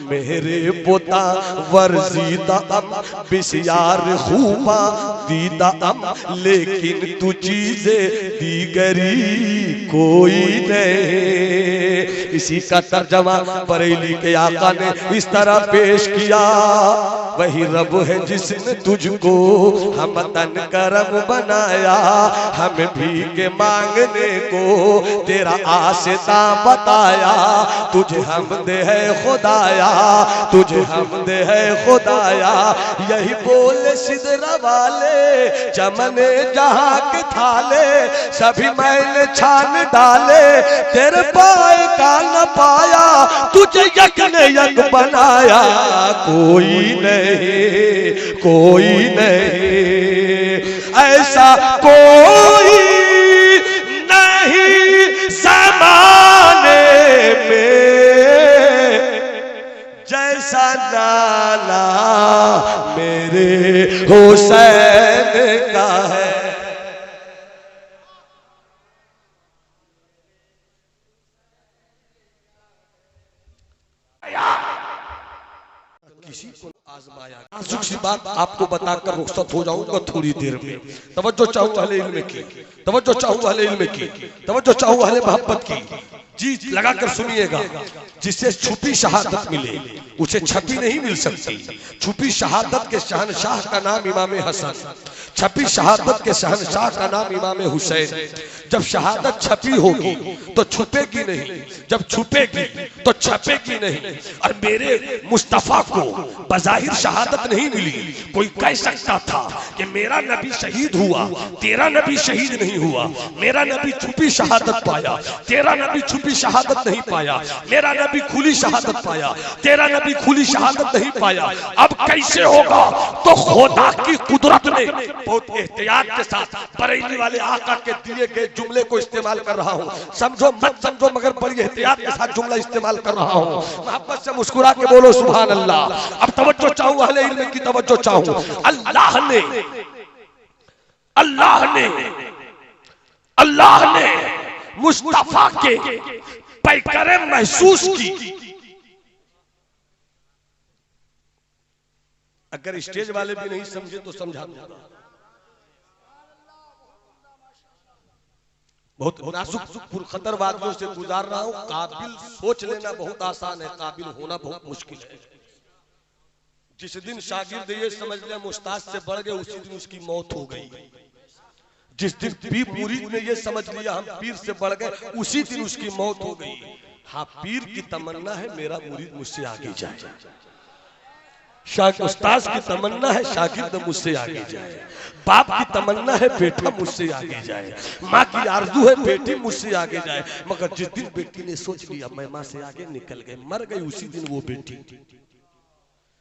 Speaker 3: मेरे पोता वर्जीदा बिस्यार खूबा दीदा, लेकिन तू चीजें दीगरी कोई नहीं। इसी का तर्जमा बरेली के आका ने इस तरह पेश किया, वही रब है जिसने तुझको हम तन करम बनाया, हमें भीख मांगने को तेरा आशिता बताया, तुझे हमद है खुदाया, तुझे हमद है खुदाया। यही बोले सिदरा वाले चमने जहाँ के थाले, सभी मैंने छान डाले, तेरे पाए का न पाया, तुझे यक ने यक बनाया, कोई नहीं, ऐसा कोई नहीं ज़माने में, जैसा नाला मेरे हुसैन का है। किसी को आजमाया, नाजुक सी बात आपको बताकर रुखसत हो जाऊंगा थोड़ी देर में। तवज्जो चाहूं अहले इल्म की, तवज्जो चाहूं अहले इल्म की, तवज्जो चाहूं अहले मोहब्बत की। जी लगाकर सुनिएगा, जिसे छुपी शहादत मिले उसे छपी नहीं मिल सकती। छुपी शहादत के शहनशाह का नाम इमाम हसन, छपी शहादत के शहनशाह का नाम इमाम हुसैन। जब शहादत छपी होगी तो छुपेगी नहीं, जब छुपेगी तो छपेगी नहीं। और मेरे मुस्तफा को बज़ाहिर शहादत नहीं मिली। कोई कह सकता था कि मेरा नबी शहीद हुआ, तेरा नबी शहीद नहीं हुआ, मेरा नबी छुपी शहादत पाया, तेरा नबी छुपी शहादत नहीं पाया, मेरा नबी खुली शहादत पाया, तेरा नबी खुली शहादत नहीं पाया। अब कैसे होगा? तो खुदा की कुदरत ने बहुत एहतियात के साथ बरेली वाले आका के दिए गए जुमले को इस्तेमाल कर रहा हूँ। समझो मत समझो, मगर बड़ी एहतियात के साथ जुमला इस्तेमाल कर रहा हूँ। मोहब्बत से मुस्कुरा के बोलो सुभान अल्लाह। अब तवज्जो चाहूँ, अहले इल्म की तवज्जो चाहूँ। अल्लाह ने मुस्तफा के पैकरे महसूस की। अगर स्टेज वाले भी नहीं समझे तो समझा दूंगा। बहुत नाजुक पुरखतर वादियों से गुजार रहा हूं। काबिल सोच लेना बहुत आसान है, काबिल होना बहुत मुश्किल है। जिस दिन शागिर्द ये समझ लिया मुस्ताद से बढ़ गए, उसी दिन उसकी मौत हो गई। जिस दिन पीर मुरीद ने ये समझ लिया हम पीर से बढ़ गए, उसी दिन उसकी मौत हो गई। हाँ, पीर की तमन्ना है मेरा मुरीद मुझसे आगे जाए, उस्ताद की तमन्ना है शागिर्द मुझसे आगे जाए, बाप की तमन्ना है बेटा मुझसे आगे जाए, माँ की आरज़ू है बेटी मुझसे आगे जाए। मगर जिस दिन बेटी ने सोच लिया मैं माँ से आगे निकल गई, मर गई, उसी दिन वो बेटी।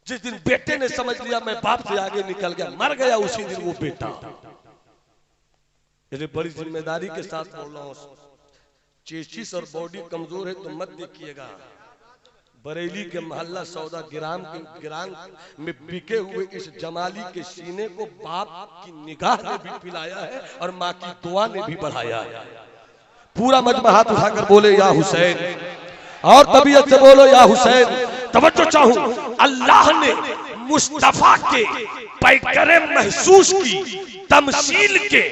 Speaker 3: जिस दिन बेटे ने समझ लिया मैं बाप से आगे निकल गया, मर गया, उसी दिन वो बेटा। ये बड़ी जिम्मेदारी के साथ बोल रहा हूँ। चेचिस और बॉडी कमजोर है तो मत देखिएगा। बरेली के मोहल्ला सौदा गिराम में बिके हुए इस जमाली के सीने को बाप की निगाह ने भी पिलाया है और माँ की दुआ ने भी बढ़ाया है। पूरा मजमा हाथ उठाकर बोले या हुसैन, और तबीयत से बोलो या हुसैन। तवज्जो चाहूं, अल्लाह ने मुस्तफा के पैकरे महसूस की, तमसील के,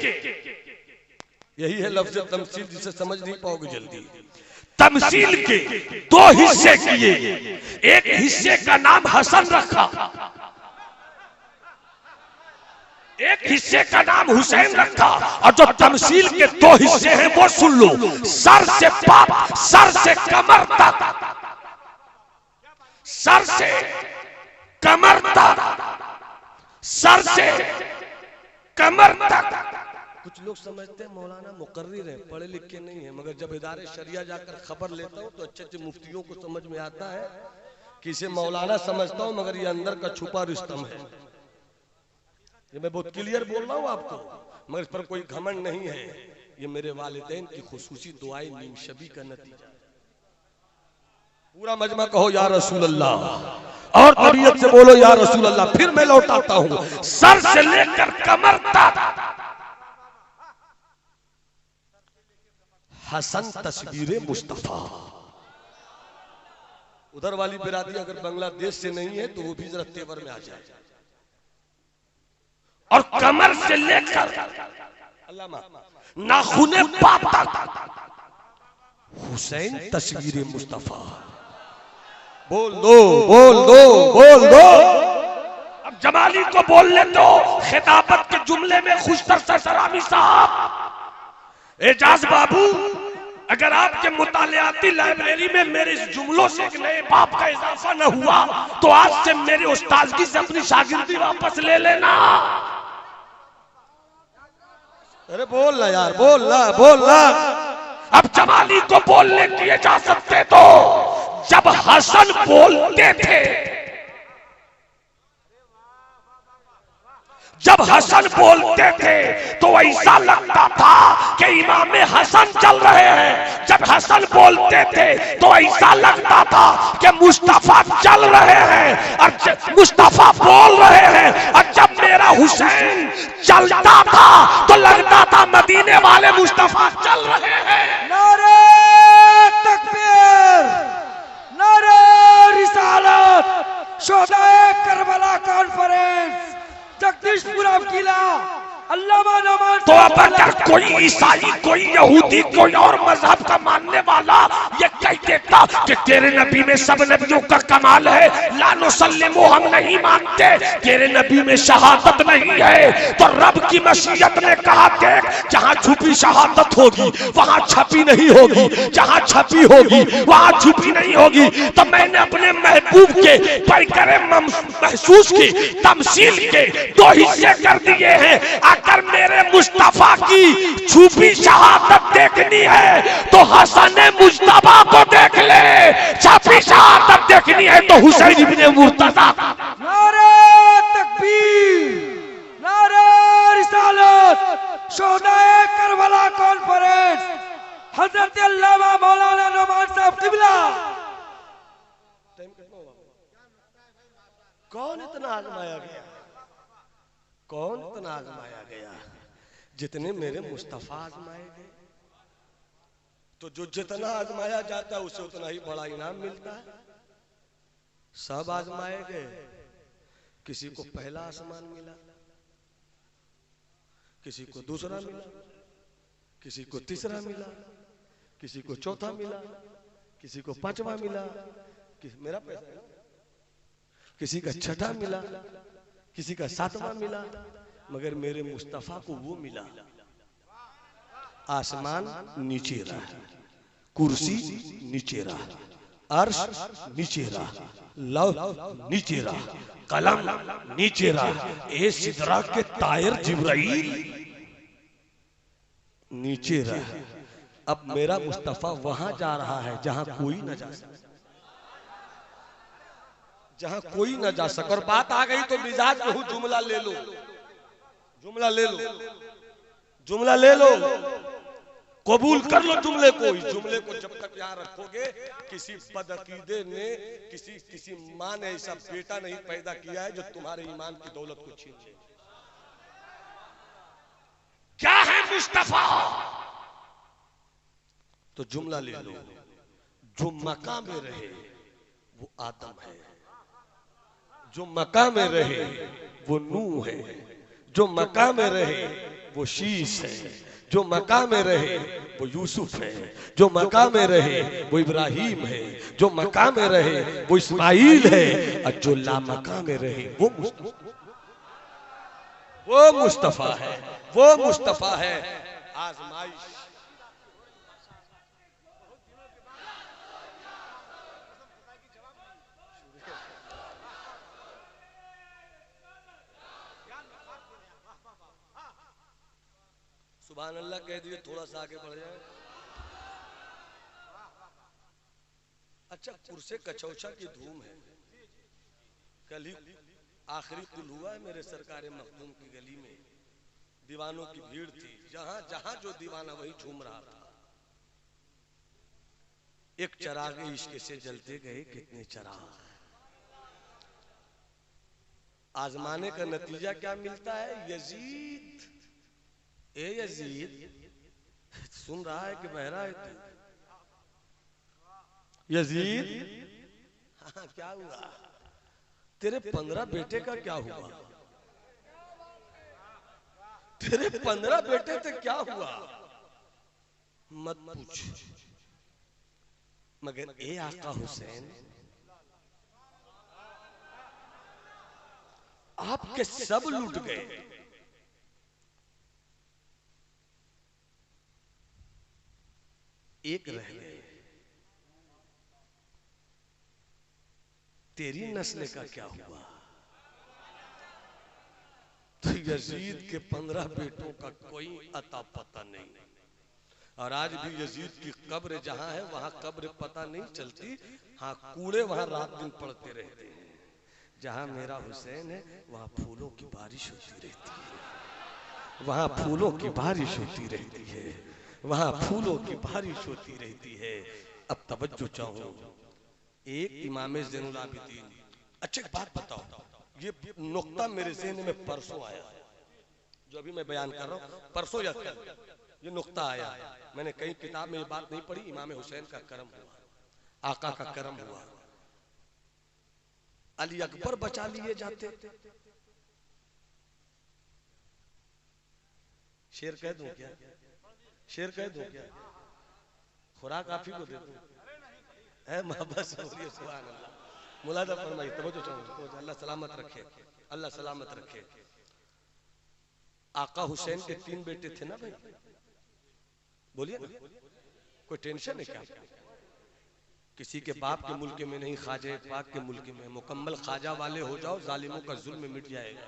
Speaker 3: यही है लफ्ज़ तमसील, जिसे समझ नहीं पाओगे जल्दी। तमसील के दो हिस्से किए, एक हिस्से का नाम हसन रखा, एक हिस्से का नाम हुसैन रखा। और जो तमसील के दो हिस्से हैं वो सुन लो, सर से पाप, सर से कमर तक, सर से कमर तक, सर से कमर तक। कुछ लोग समझते हैं मौलाना मुकर्रिर है, पढ़े लिखे नहीं है, मगर जब इदारे शरिया जाकर खबर लेता हूँ तो अच्छे अच्छे मुफ्तियों को समझ में आता है कि इसे मौलाना समझता हूँ मगर ये अंदर का छुपा रुस्तम है। ये मैं बहुत क्लियर बोल रहा हूँ आपको, मगर इस पर कोई घमंड नहीं है। ये मेरे वालिदैन की खुसूसी दुआएं नीम शबी का नतीजा। पूरा मजमा कहो या रसूल अल्लाह, और तबीयत से बोलो या रसूल अल्लाह। फिर मैं लौटाता हूँ, सर से लेकर कमर तक हसन तस्वीर मुस्तफा। उधर वाली बिरादरी अगर बांग्लादेश से नहीं है तो वो भी जरा तेवर में आ जाए। और कमर से लेकर नाखूने पाप तक हुसैन तस्वीर मुस्तफा। बोल दो, बोल दो, बोल दो। अब जमाली को बोलने दो। खिताबत के जुमले में खुशतर सरसरामी साहब, एजाज बाबू, अगर आपके मुतालियाती लाइब्रेरी में मेरे इस जुमलों से एक नए बाप का इजाफा न हुआ तो आज से मेरे उस्तादगी से अपनी शागिर्दी वापस ले लेना। अरे बोलना यार, बोलना बोलना। अब जमाली को बोलने की इजाजत दे दो। जब हसन बोलते थे, जब हसन बोलते थे तो ऐसा लगता था कि इमाम हसन चल रहे हैं। जब हसन बोलते थे तो ऐसा लगता था कि मुस्तफा चल रहे हैं और मुस्तफा बोल रहे हैं। और जब मेरा हुसैन चलता था तो लगता था मदीने वाले मुस्तफा चल रहे हैं।
Speaker 2: नारे तकबीर, नारे रिसालत, शोहदाए करबला कॉन्फ्रेंस, जगदीशपुरम किला, अल्लामा नुमान
Speaker 3: तो अब अगर कोई ईसाई, कोई यहूदी, कोई और मजहब का मानने वाला ये कह देता कि तेरे नबी में सब नबियों का कमाल है, ला नुसल्लिमु, हम नहीं मानते, तेरे नबी में शहादत नहीं है, तो रब की मशीयत ने कहा देख, जहां छुपी शहादत होगी वहां छपी नहीं होगी, जहां छपी होगी वहां छुपी नहीं होगी। तो मैंने अपने महबूब के पैकरे महसूस की तमसील के दो हिस्से कर दिए हैं। अगर मेरे मुस्तफा की छुपी शहादत देखनी है तो हसन मुस्तफा को देख ले, छुपी शहादत देखनी है तो हुसैन इब्ने मुर्तजा।
Speaker 2: नारे तकबीर, नारे रिसालत, शोहदाए करबला कॉन्फ्रेंस, हजरत अल्लामा मौलाना नुमान साहब किबला।
Speaker 3: कौन इतना आजमाया गया, कौन इतना आजमाया गया? जितने मेरे मुस्तफा आजमाए गए। तो जो जितना आजमाया जाता है उसे उतना ही बड़ा इनाम मिलता है। सब आजमाए गए, किसी को पहला आसमान मिला, किसी को दूसरा मिला, किसी को तीसरा मिला, किसी को चौथा मिला, किसी को पांचवा मिला, मेरा पैसा है, किसी का छठा मिला, किसी का सातवां मिला, मगर मेरे मुस्तफा को वो मिला। आसमान नीचे रहा, कुर्सी नीचे रहा, अर्श नीचे रहा, लौह नीचे रहा, कलम नीचे रहा, ए सिदरा के तायर जिब्राइल नीचे रहा। अब मेरा मुस्तफा वहां जा रहा है जहां कोई न जा सके, जहां कोई न जा सके। और बात आ गई तो मिजाज में हूं, जुमला ले लो, जुमला ले लो, जुमला ले लो, कबूल कर लो जुमले को। इस जुमले को जब तक यहाँ रखोगे, किसी बदअकीदे ने, किसी माँ ने ऐसा बेटा नहीं पैदा किया है जो तुम्हारे ईमान की दौलत को छीन ले। क्या है मुस्तफा? तो जुमला ले लो, जो मक्का में रहे वो आदम है, जो मक्का में रहे वो नूह है, जो मक्का में रहे वो शीश है, जो मक्का में रहे वो यूसुफ है, जो मक्का में रहे वो इब्राहिम है, जो मक्का में रहे वो इस्माइल है, और जो ला मक्का में रहे वो मुस्तफा है, वो मुस्तफा है। आजमाइश सुभान अल्लाह कह दिए, थोड़ा सा आगे बढ़ जाए। अच्छा, कुर्से कचौचा की धूम है। कल ही आखिरी कुल हुआ है मेरे सरकारे मखदूम की गली में, दीवानों की भीड़ थी, जहां जहां जो दीवाना वही झूम रहा था। एक चराग इश्क से जलते गए कितने चराग। आजमाने का नतीजा क्या मिलता है? यजीद, ए यजीद, सुन रहा है कि बहरा है तू? यजीद, हाँ क्या हुआ? तेरे 15 बेटे का क्या हुआ? तेरे 15 बेटे थे, क्या हुआ? मत पूछ। मगर ए आका हुसैन, आपके सब लूट गए, एक रह गए। तेरी नस्ल का क्या हुआ? तो यजीद के 15 बेटों का कोई अता पता नहीं। और आज भी यजीद की कब्र जहां है वहां कब्र पता नहीं चलती। हाँ, कूड़े वहां रात दिन पड़ते रहते हैं। जहां मेरा हुसैन है वहां फूलों की बारिश होती रहती है, वहां फूलों की बारिश होती रहती है, वहां फूलों की बारिश होती रहती है। अब तवज्जो चाहूं, एक इमाम ज़ैनुल आबिदीन। अच्छा एक बात बताओ, ये नुक्ता मेरे ज़हन में परसों आया, जो अभी मैं बयान कर रहा हूँ, परसों या कल ये नुक्ता आया। मैंने कहीं किताब में ये बात नहीं पढ़ी। इमाम हुसैन का करम हुआ, आका का करम हुआ। अली अकबर बचा लिए जाते, शेर कह दूं क्या? शेर कह दूं क्या? खुराक आप ही को दे दूं? है बस बोलिए सुभान अल्लाह। मुलाजा फरमाइए, तवज्जो चाहूं, अल्लाह सलामत रखे, अल्लाह सलामत रखे। आका हुसैन के 3 बेटे थे ना भाई, बोलिए ना, कोई टेंशन है क्या? किसी के बाप के मुल्क में नहीं, ख्वाजा पाक के मुल्क में। मुकम्मल ख्वाजा वाले हो जाओ, जालिमों का जुल्म मिट जाएगा।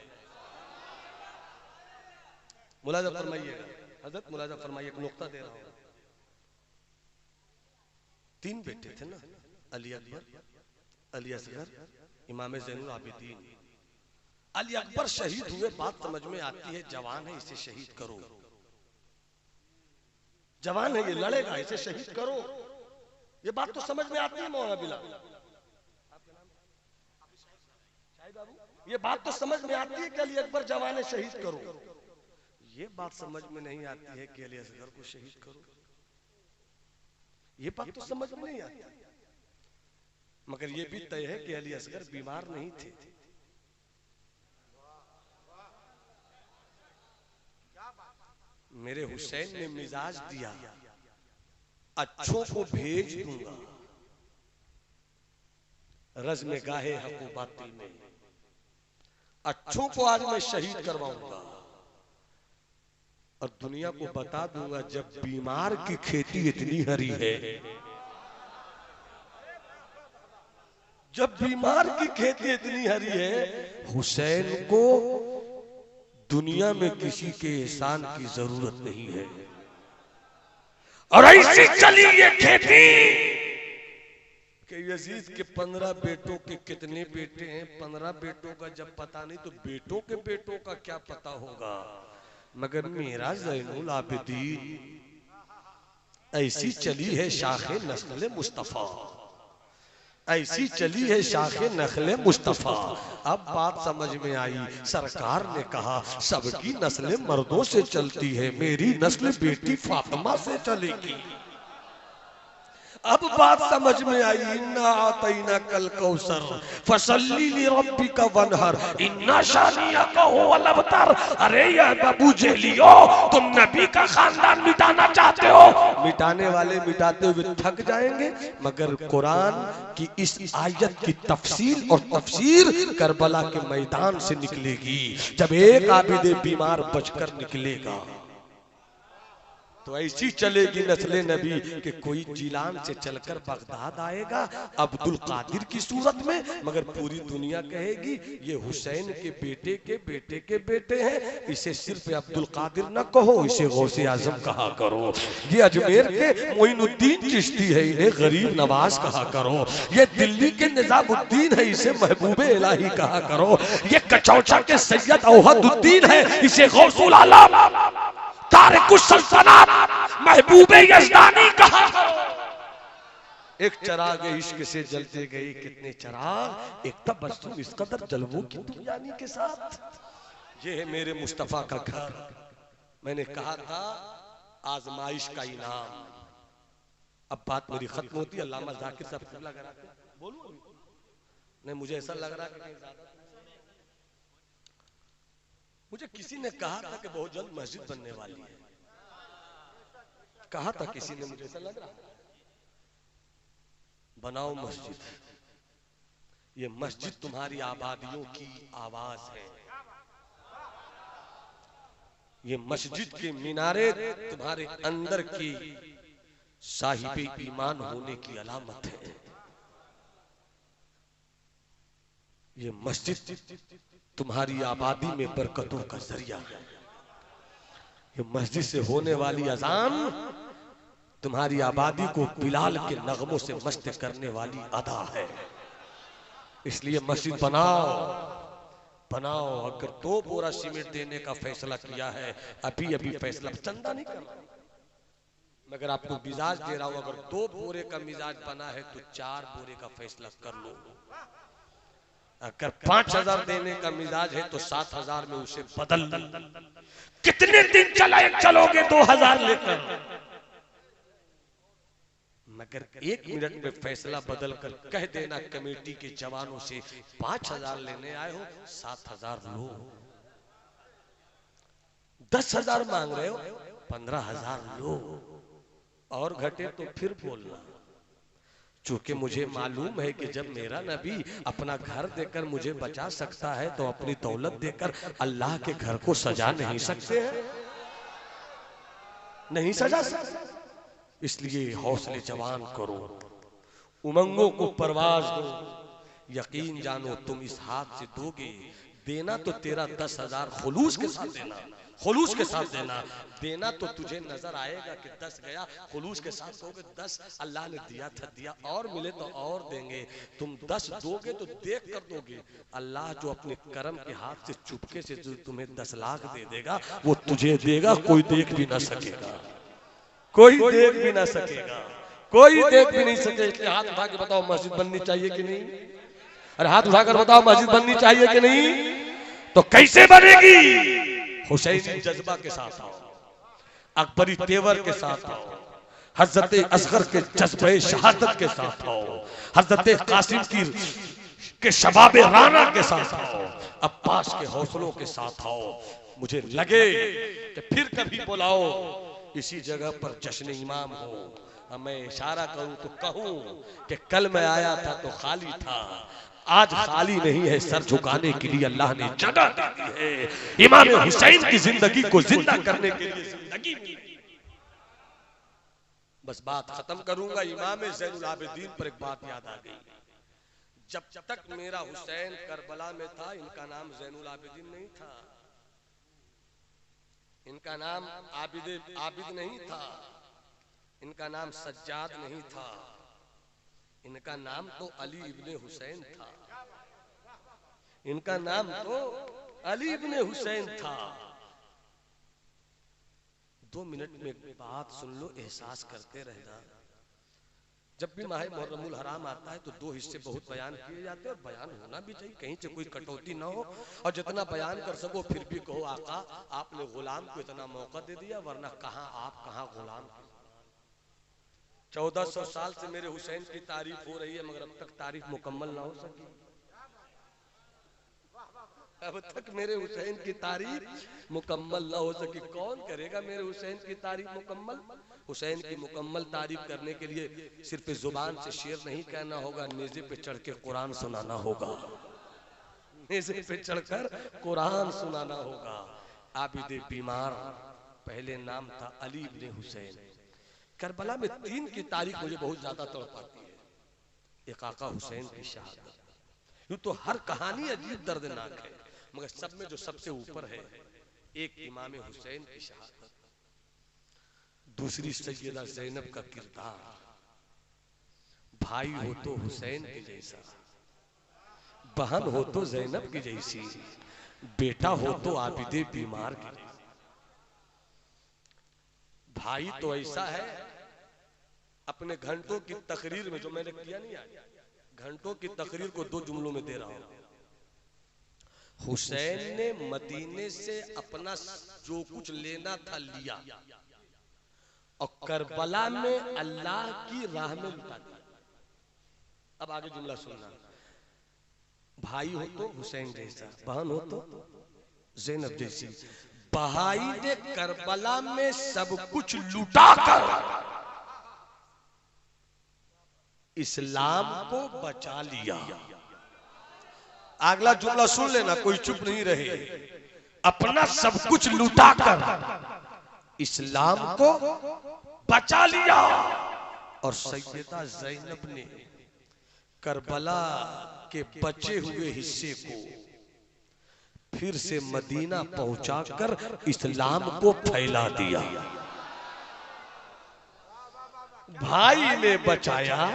Speaker 3: मुलाजा फरमाइएगा हजरत, मुलाजा फरमाइए, एक नुक्ता दे रहा हूं। 3 बेटे थे ना, अली अकबर, अली असगर, इमाम ज़ैनुल आबिदीन। अली अकबर शहीद हुए, बात समझ में आती है, जवान है इसे शहीद करो, जवान है ये लड़ेगा, इसे शहीद करो, ये बात तो समझ में आती है मौलाना बिलाल, ये बात तो समझ में आती है कि अली अकबर जवान है शहीद करो। ये बात समझ में नहीं आती है कि अली असगर को शहीद करो, ये बात तो समझ में नहीं आती। मगर ये भी तय है कि अली असगर बीमार नहीं थे। मेरे हुसैन ने मिजाज दिया, अच्छों को भेज दूंगा रज़्म गाहे हक़ व बातिल में, अच्छों को आज मैं शहीद करवाऊंगा और दुनिया को बता दूंगा जब बीमार की खेती इतनी हरी है, जब बीमार की खेती इतनी हरी है, हुसैन को दुनिया में किसी के एहसान की जरूरत नहीं है। और ऐसी चली ये खेती कि यजीद के 15 बेटों के कितने बेटे हैं, 15 बेटों का जब पता नहीं तो बेटों के बेटों का क्या पता होगा। मगर मेरा ज़ैनुल आबिदीन ऐसी चली है शाखे नस्ल मुस्तफा, ऐसी चली है शाखे नस्ल मुस्तफा। अब बात समझ में आई, सरकार ने कहा सबकी नस्लें मर्दों से चलती है, मेरी नस्ल बेटी फातिमा से चलेगी। अब बात समझ में आई, इन्ना आतैना कल कौसर फसल्ली लिरब्बिका वनहर इन्ना शानियका हुवल अबतर। अरे या बाबू जेलियो, तुम नबी का खानदान मिटाना चाहते हो, मिटाने वाले मिटाते हुए थक जाएंगे, मगर कुरान की इस आयत की तफसील और तफसीर करबला के मैदान से निकलेगी। जब एक आबिद बीमार बचकर निकलेगा तो ऐसी चलेगी नस्ले नबी कि कोई जिलान से चलकर बगदाद आएगा अब्दुल कादिर की सूरत में, मगर पूरी दुनिया कहेगी ये हुसैन के बेटे के बेटे के बेटे हैं, इसे सिर्फ अब्दुल कादिर न कहो, इसे गौसे आजम कहा करो। ये अजमेर के मोइनुद्दीन चिश्ती है, इन्हें गरीब नवाज कहा करो। ये दिल्ली के निजामुद्दीन है, इसे महबूबे इलाही कहा करो। ये कचौचा के सैयद औहदुद्दीन है, इसे गौसुल आलम तारिकुस सल्तनत महबूबे यज़दानी कहा। एक चराग इश्क से जलते गए कितने चराग, एक तबस्सुम इस कदर जलवों की दुनियानी के साथ। ये है मेरे मुस्तफा का घर। मैंने कहा था आजमाइश का इनाम। अब बात मेरी खत्म होती है, अल्लामा ज़ाकिर साहब लग रहा है, बोलूं नहीं, मुझे ऐसा लग रहा है कि मुझे किसी ने कहा था कि बहुत जल्द मस्जिद बनने वाली है, कहा था किसी ने, मुझे ऐसा लग रहा है बनाओ मस्जिद। ये मस्जिद तुम्हारी आबादियों की आवाज है, ये मस्जिद के मीनारे तुम्हारे अंदर की साहिबे ईमान होने की अलामत है। ये मस्जिद तुम्हारी आबादी में बरकतों का जरिया है। ये मस्जिद से होने वाली अजान तुम्हारी आबादी को बिलाल के नगमों से मस्त करने वाली अदा है। इसलिए मस्जिद बनाओ बनाओ। अगर 2 बोरा सीमेंट देने का फैसला किया है, अभी अभी फैसला, चंदा नहीं करना, मगर आपको मिजाज दे रहा हूं, अगर 2 बोरे का मिजाज बना है तो 4 बोरे का फैसला कर लो। अगर 5000 देने का मिजाज है तो 7000 में उसे बदल। कितने दिन चलोगे 2000 लेकर, मगर 1 मिनट में फैसला बदल कर कह देना कमेटी के जवानों से 5000 लेने आए हो, 7000 लो। 10,000 मांग रहे हो, 15,000 लो, और घटे तो फिर बोलना। चूंकि मुझे मालूम है कि जब मेरा नबी अपना घर देकर मुझे बचा सकता है तो अपनी दौलत देकर अल्लाह के घर को सजा नहीं सकते हैं, नहीं सजा सकते। इसलिए हौसले जवान करो, उमंगों को परवाज दो, यकीन जानो तुम इस हाथ से दोगे, देना तो तेरा 10,000 खुलूस के साथ देना, खुलूस के साथ देना। देना तो तुझे नजर आएगा कि 10 गया, खुलूस के साथ दोगे 10 अल्लाह ने दिया था दिया, और मिले तो और देंगे। तुम 10 दोगे तो देख कर दोगे, अल्लाह जो अपने करम के हाथ से चुपके से जो तुम्हें 10 लाख दे देगा वो तुझे देगा, कोई देख भी ना सकेगा, कोई देख भी ना सकेगा, कोई देख भी नहीं सके। इसलिए हाथ उठा के बताओ मस्जिद बननी चाहिए कि नहीं? अरे हाथ उठाकर बताओ मस्जिद बननी चाहिए कि नहीं? तो कैसे बनेगी? हुसैनी जज्बा के साथ आओ, अकबरी तेवर के साथ आओ, हजरत असगर के जज्बे शहादत के साथ आओ, हजरत कासिम के शबाबे राना के साथ आओ, अब्बास के हौसलों के साथ आओ। मुझे लगे कि फिर कभी बुलाओ, इसी जगह पर जश्न इमाम हो। मैं इशारा करूं तो कहूं कि कल मैं आया था तो खाली था, आज खाली नहीं है, सर झुकाने के लिए अल्लाह ने जगह दी है। इमाम हुसैन की जिंदगी को जिंदा करने के लिए जिंदगी दी। बस बात खत्म करूंगा, इमाम ज़ैनुल आबिदीन पर एक बात याद आ गई। जब तक मेरा हुसैन करबला में था, इनका नाम ज़ैनुल आबिदीन नहीं था, इनका नाम आबिद नहीं था, इनका नाम सज्जाद नहीं था, इनका नाम तो अली इब्ने हुसैन था, इनका नाम तो अली इब्ने हुसैन था। 2 मिनट में बात सुन लो, एहसास करते रहना। जब भी माह मुहर्रमुल हराम आता है तो 2 हिस्से बहुत बयान किए जाते हैं, और बयान होना भी चाहिए, कहीं से कोई कटौती ना हो, और जितना बयान कर सको फिर भी कहो आका आपने गुलाम को इतना मौका दे दिया, वरना कहां आप कहां गुलाम। 1400 साल से मेरे हुसैन की तारीफ हो रही है, मगर अब तक तारीफ मुकम्मल ना हो सकी। अब तक मेरे हुसैन की तारीफ मुकम्मल ना हो सकी। कौन करेगा मेरे हुसैन की तारीफ मुकम्मल? हुसैन की मुकम्मल तारीफ करने के लिए सिर्फ जुबान से शेर नहीं कहना होगा, नेज़े पे चढ़ के कुरान सुनाना होगा, नेज़े पे चढ़कर कुरान सुनाना होगा। आबिद बीमार पहले नाम था अली इब्ने हुसैन। करबला में 3 की तारीख मुझे बहुत ज्यादा तड़पाती है। एक आका हुसैन की शहादत, यूं तो हर कहानी अजीब दर्दनाक है, मगर सब में जो सबसे ऊपर है, एक इमाम हुसैन की शहादत, दूसरी सैयदा ज़ैनब का किरदार। भाई हो तो हुसैन के जैसा, बहन हो तो ज़ैनब की जैसी, बेटा हो तो आबिदे बीमार की जैसी। भाई तो ऐसा है, अपने घंटों की तकरीर में, जो मैंने किया नहीं आज, घंटों की तकरीर को 2 जुमलों में दे रहा हूं। हुसैन ने मदीने से अपना जो कुछ लेना था लिया, और करबला में अल्लाह की राह में लुटा दिया। अब आगे जुमला सुनना। भाई हो तो हुसैन जैसा, बहन हो तो ज़ैनब जैसी। भाई ने करबला में सब कुछ लुटा कर इस्लाम को बचा लिया। अगला जुमला सुन लेना, कोई चुप नहीं रहे। अपना सब कुछ लुटा कर इस्लाम को बचा लिया, और सैयदा ज़ैनब ने करबला के बचे हुए हिस्से को फिर से मदीना पहुंचाकर इस्लाम को फैला दिया। भाई ने बचाया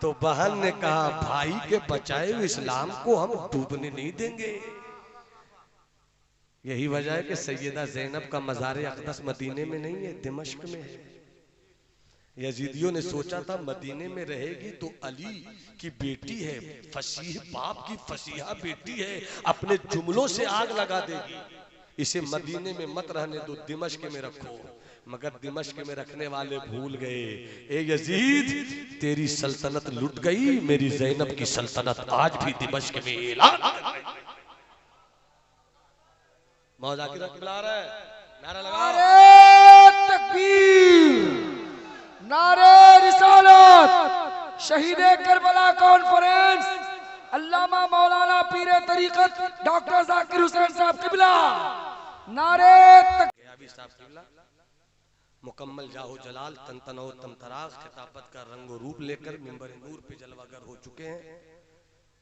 Speaker 3: तो बहन ने कहा भाई के बचाए हुए इस्लाम को हम डूबने नहीं देंगे। यही वजह है कि सैयदा ज़ैनब का मज़ार अक़दस मदीने में नहीं है, दिमश्क में है। यजीदियों ने सोचा था मदीने में रहेगी तो अली की बेटी है, फसीह बाप की फसीहा बेटी है, अपने जुमलों से आग लगा देगी, इसे मदीने में मत रहने दो, दिमश्क में रखो। मगर दिमश्क में रखने वाले भूल गए, ए यजीद तेरी सल्तनत लुट गई, मेरी ज़ैनब की सल्तनत आज भी दिमश्क में ऐलान। मौज आखिर बुला रहा है। नारा लगाओ।
Speaker 2: नारे तकबीर, नारे रिसालत, शहीदे करबला कॉन्फ्रेंस अल्लामा मौलाना पीरे तरीकत डॉक्टर जाकिर हुसैन साहब किबला। नारे
Speaker 3: अभी साहब किबला मुकम्मल जाहो जलाल तन तनो तम तराज खिताबत का रंग रूप लेकर मिंबर नूर पे जलवागर हो चुके हैं।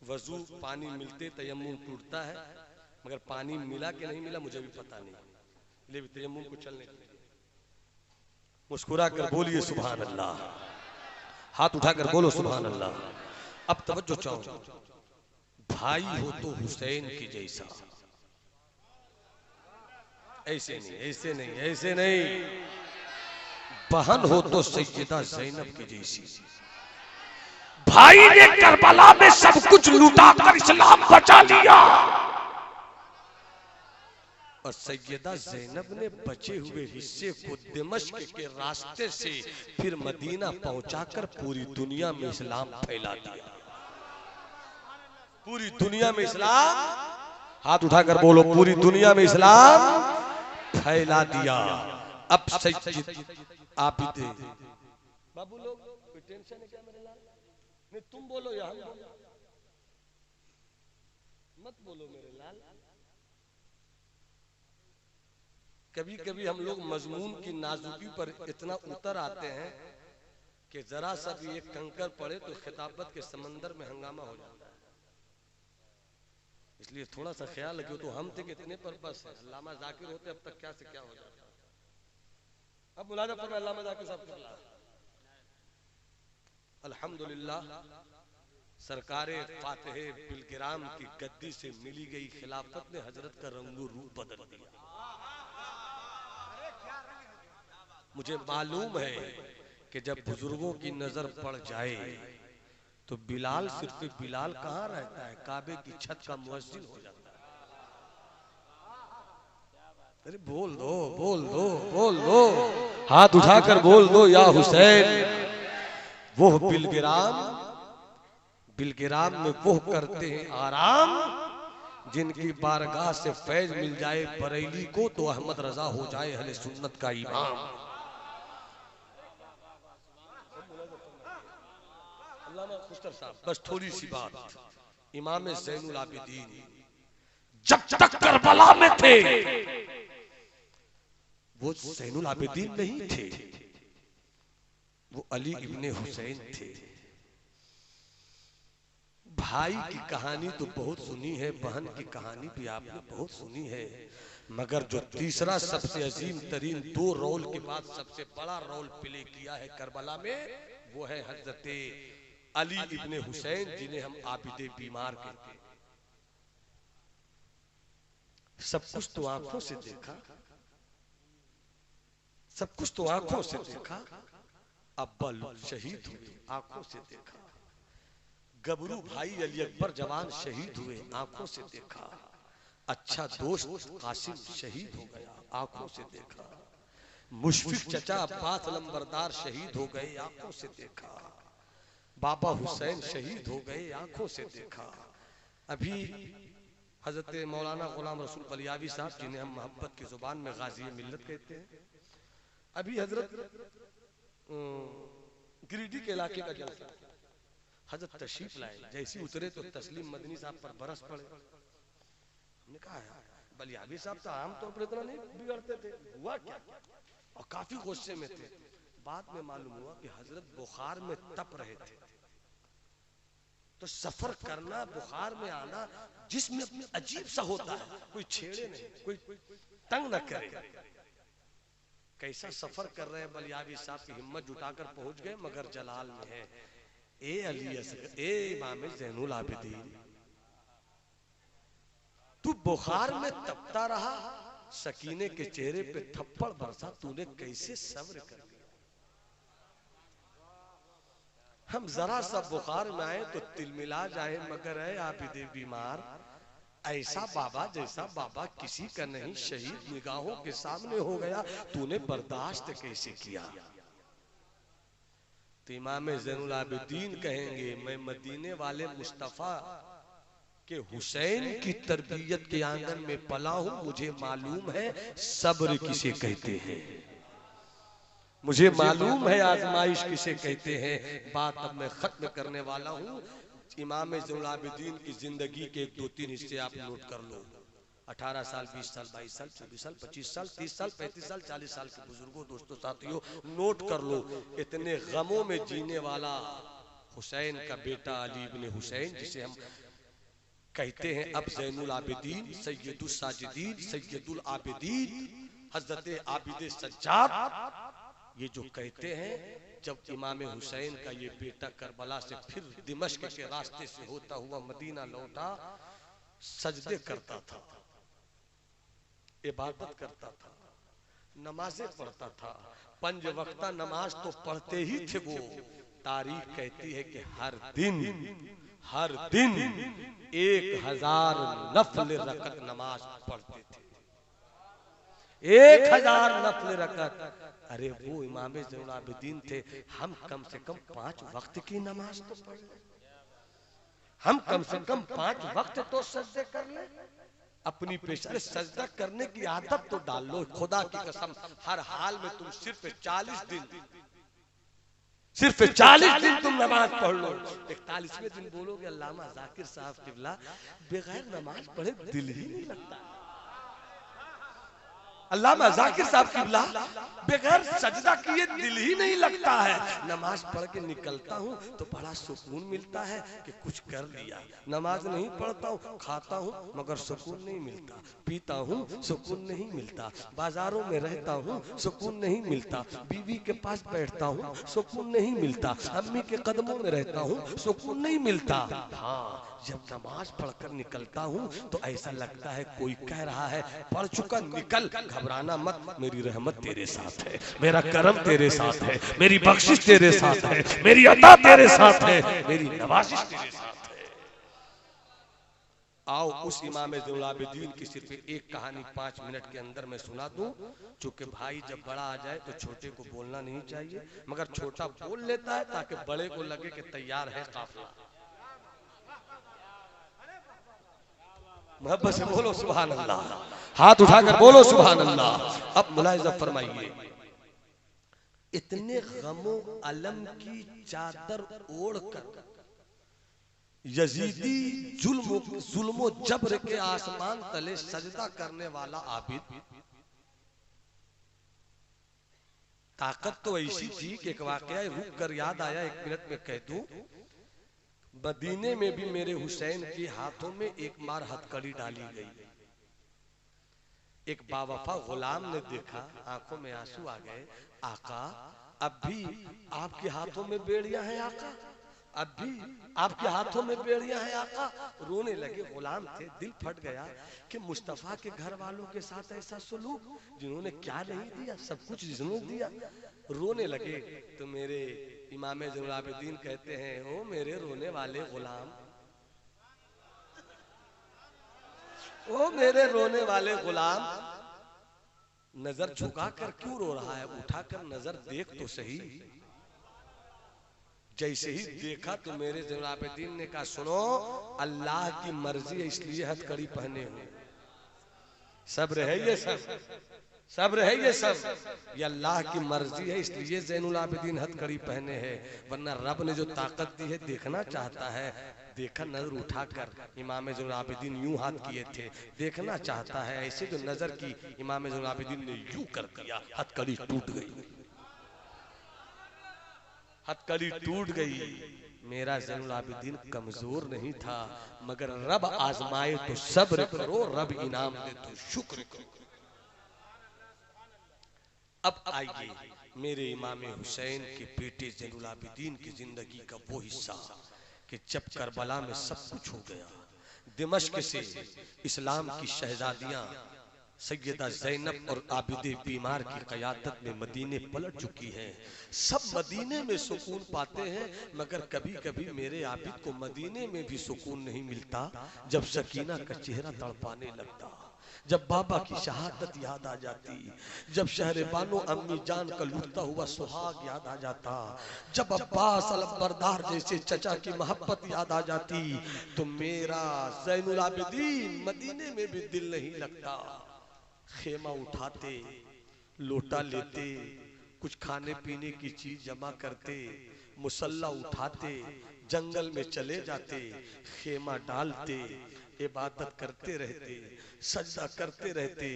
Speaker 3: वजू पानी मिलते तयम्मुम टूटता है, मगर पानी मिला कि नहीं मिला मुझे भी पता नहीं, ले भी तयम्मुम को चलने के लिए मुस्कुरा कर बोलिए सुभान अल्लाह, हाथ उठाकर बोलो सुभान अल्लाह। अब तवज्जो चाहो, भाई हो तो हुसैन की जैसा, ऐसे नहीं ऐसे नहीं ऐसे नहीं, बहन हो तो सैयदा जैनब की जैसी।
Speaker 4: भाई ने करबला में सब कुछ लूटा कर इस्लाम बचा लिया,
Speaker 3: और सैयदा जैनब ने बचे हुए हिस्से को दिमश्क के रास्ते से फिर मदीना पहुंचाकर पूरी दुनिया में इस्लाम फैला दिया। पूरी दुनिया में इस्लाम, हाथ उठाकर बोलो, पूरी दुनिया में इस्लाम फैला दिया। अब सैयद आबिदे बाबू लोग कोई टेंशन है क्या मेरे लाल? नहीं तुम बोलो या हम बोलो? मत बोलो मेरे लाल। कभी कभी हम लोग मजमून की नाजुकी पर इतना उतर आते हैं कि जरा सा भी एक कंकर पड़े तो खिताबत के समंदर में हंगामा हो जाता है। इसलिए थोड़ा सा ख्याल रखियो। तो हम थे कितने पर बस है, अल्लामा जाकिर होते अब तक क्या से क्या हो जाता। अब मुलाजा पर अल्लामा जाकिर साहब कर ला। अल्हम्दुलिल्लाह सरकारे फातिहे बिलगिराम की गद्दी से मिली गई खिलाफत ने हजरत का रंगो रूप बदल दिया। मुझे मालूम है कि जब बुजुर्गों की नजर पड़ जाए तो बिलाल सिर्फ बिलाल कहाँ रहता है, काबे की छत का मुअज्जिन हो जाता है। अरे बोल दो बोल दो बोल दो, हाथ उठाकर बोल दो या हुसैन। वो बिलगिराम में वो करते हैं आराम, जिनकी बारगाह से फैज मिल जाए बरेली को तो अहमद रजा हो जाए अहले सुन्नत का इमाम। बस थोड़ी सी बात, इमाम ज़ैनुल आबिदीन जब तक करबला में थे वो ज़ैनुल आबिदीन नहीं थे, वो अली इब्ने हुसैन थे। भाई की कहानी तो बहुत सुनी है, बहन की कहानी भी आपने बहुत सुनी है, मगर जो तीसरा सबसे अजीम तरीन दो रोल के बाद सबसे बड़ा रोल प्ले किया है करबला में, वो है हजरत अली इब्ने हुसैन, जिन्हें हम आबिदे बीमार कहते हैं। सब कुछ तो आंखों से देखा, सब कुछ तो आंखों से देखा, अब्बल शहीद हुए आंखों से देखा, गबरू भाई अली अकबर जवान शहीद हुए आंखों से देखा, अच्छा दोस्त कासिम शहीद हो गया आंखों से देखा, मुशफिक चचा अब्बास लंबरदार शहीद हो गए आंखों से देखा, बाबा हुसैन शहीद हो गए आंखों से देखा। अभी हजरत मौलाना गुलाम रसूल बलियावी साहब, जिन्हें हम मोहब्बत की जुबान में गाजी मिल्लत कहते हैं, अभी हजरत गिरिडीह के इलाके का जलसा, हजरत तशरीफ लाए, जैसे उतरे तो तस्लीम मदनी साहब पर बरस पड़े। हमने कहा बलियावी साहब तो आमतौर पर इतना नहीं बिगड़ते थे, हुआ क्या? और काफी गुस्से में थे। बाद में मालूम हुआ कि हजरत बुखार में तप रहे थे, तो सफर करना, बुखार में आना जिसमें अजीब सा होता है, कोई छेड़े नहीं, कोई तंग न करे। कैसा सफर कर रहे हैं बलियावी साहब की हिम्मत जुटाकर पहुंच गए, मगर जलाल में है ए अली असगर, ए इमाम ज़ैनुल आबिदीन, तू बुखार में तपता रहा, सकीने के चेहरे पे थप्पड़ बरसा, तूने कैसे सब्र कर लिया? हम जरा सा बुखार में आए तो तिलमिला जाए, मगर है आबिदे बीमार, ऐसा बाबा जैसा बाबा किसी का नहीं, शहीद निगाहों के सामने हो गया, तूने बर्दाश्त कैसे किया? तो इमाम ज़ैनुल आबिदीन कहेंगे, मैं मदीने वाले मुस्तफ़ा कि हुसैन की तरबियत के आंगन में पला हूं, मुझे मालूम है सब्र किसे कहते हैं, मुझे मालूम है आजमाइश किसे कहते हैं। बात अब मैं खत्म करने वाला हूं। इमाम ज़ैनुल आबिदीन की जिंदगी के 2-3 हिस्से आप नोट कर लो। 18 साल, 20 साल, 22 साल, 24 साल, 25 साल, 30 साल, 35 साल, 40 साल के बुजुर्गों, दोस्तों, साथियों, नोट कर लो। इतने गमों में जीने वाला हुसैन का बेटा अली इब्न हुसैन, जिसे हम कहते हैं अब ज़ैनुल आबिदीन, सैयदुल साजिदीन, सैयदुल आबिदीन, हजरत आबिद सज्जाद, ये जो कहते हैं, जब इमाम हुसैन का ये बेटा करबला से फिर दिमश्क के रास्ते से होता हुआ मदीना लौटा, सजदे करता था, इबादत करता था, नमाजें पढ़ता था, 5 वक्ता नमाज तो पढ़ते ही थे वो। तारीख कहती है कि हर दिन 1000 नफल रकत नमाज पढ़ते थे, 1000 नफल रकत। अरे वो इमाम ज़ैनुल आबिदीन थे, हम कम से कम 5 वक्त की नमाज तो पढ़ लें, हम कम से कम 5 वक्त तो सजदे कर ले। अपनी पेशा सजदा करने की आदत तो डाल लो। खुदा की कसम, हर हाल में तुम सिर्फ 40 दिन तुम नमाज पढ़ लो। 41वें दिन बोलोगे अल्लामा जाकिर साहब किबला, बगैर नमाज पढ़े दिल ही नहीं लगता। अल्लामा जाकिर साहब किबला, बगैर सजदा किए दिल ही नहीं लगता है। नमाज पढ़ के निकलता हूँ तो बड़ा सुकून मिलता है कि कुछ कर लिया। नमाज नहीं पढ़ता हूँ, खाता हूँ मगर सुकून नहीं मिलता, पीता हूँ सुकून नहीं मिलता, बाजारों में रहता हूँ सुकून नहीं मिलता, बीवी के पास बैठता हूँ सुकून नहीं मिलता, अम्मी के कदमों में रहता हूँ सुकून नहीं मिलता। हाँ, जब नमाज पढ़कर निकलता हूँ तो ऐसा लगता है कोई कह रहा है पढ़ चुका निकल, घबराना मत, मेरी रहमत तेरे साथ है, मेरा करम तेरे साथ है, मेरी बख्शिश तेरे साथ है, मेरी अता तेरे साथ है, मेरी नवाजिश तेरे साथ है। आओ उस इमाम ज़ैनुल आबिदीन की सिर्फ एक कहानी 5 मिनट के अंदर मैं सुना दूं। चूंकि भाई जब बड़ा आ जाए तो छोटे को बोलना नहीं चाहिए, मगर छोटा बोल लेता है ताकि बड़े को लगे कि तैयार है काफिला। मोहब्बत से बोलो सुभान अल्लाह, हाथ उठाकर बोलो सुभान अल्लाह। अब मुलाहिजा फरमाइए, इतने गमो अलम की चादर ओढ़कर यजीदी जुल्मो जबर के आसमान तले सजदा करने वाला आबिद, ताकत तो ऐसी थी कि एक वाकया रुक कर याद आया, 1 मिनट में कह दूं। मदीने में भी मेरे हुसैन के हाथों में एक बार हथकड़ी डाली गई। एक बावफा गुलाम ने देखा, आंखों में आंसू आ गए, आका अब भी आपके हाथों में बेड़ियां हैं आका, अब भी आपके हाथों में बेड़ियां हैं आका। रोने लगे। गुलाम थे, दिल फट गया कि मुस्तफा के घर वालों के साथ ऐसा सुलूक, जिन्होंने क्या नहीं दिया, सब कुछ जिन्होंने दिया। रोने लगे तो मेरे इमाम ज़ैनुल आबिदीन कहते हैं, ओ मेरे रोने वाले गुलाम, ओ मेरे रोने वाले गुलाम, नजर झुकाकर क्यों रो रहा है, उठाकर नजर देख तो सही। जैसे ही देखा तो मेरे ज़ैनुल आबिदीन ने कहा, सुनो, अल्लाह की मर्जी है इसलिए हथकड़ी पहने हो, सब्र है ये सब, सब्र है ये सब, ये अल्लाह की मर्जी है इसलिए ज़ैनुल आबिदीन हथकड़ी पहने हैं, वरना रब ने जो ताकत दी है देखना चाहता है। देखा नजर उठाकर इमाम ज़ैनुल आबिदीन यूं हाथ किए थे, देखना चाहता है, ऐसे जो नजर की इमाम ज़ैनुल आबिदीन ने यूं कर दिया, हथकड़ी टूट गई, हथकड़ी टूट गई। मेरा ज़ैनुल आबिदीन कमजोर नहीं था, मगर रब आजमाए तो सब्र करो, रब इनाम दे तो शुक्र करो। अब आइए मेरे इमाम हुसैन के बेटे ज़ैनुल आबिदीन की जिंदगी का वो हिस्सा कि जब करबला में सब कुछ हो गया, दिमश्क से इस्लाम की शहजादियां सैयदा ज़ैनब और आबिदे बीमार की क़यादत में मदीने पलट चुकी हैं। सब मदीने में सुकून पाते हैं, मगर कभी कभी मेरे आबिद को मदीने में भी सुकून नहीं मिलता जब सकीना का चेहरा तड़पाने लगता, जब बाबा की शहादत याद आ जाती, जब शहर बानो अम्मी जान का लुटता हुआ सुहाग याद आ जाता, जब अब्बास अलंबरदार जैसे चचा की मोहब्बत याद आ जाती, तो मेरा ज़ैनुल आबिदीन मदीने में भी दिल नहीं लगता। खेमा उठाते, लोटा लेते, कुछ खाने पीने की चीज जमा करते, मुसल्ला उठाते, जंगल में चले जाते, खेमा डालते, इबादत करते रहते, सजदा करते रहते।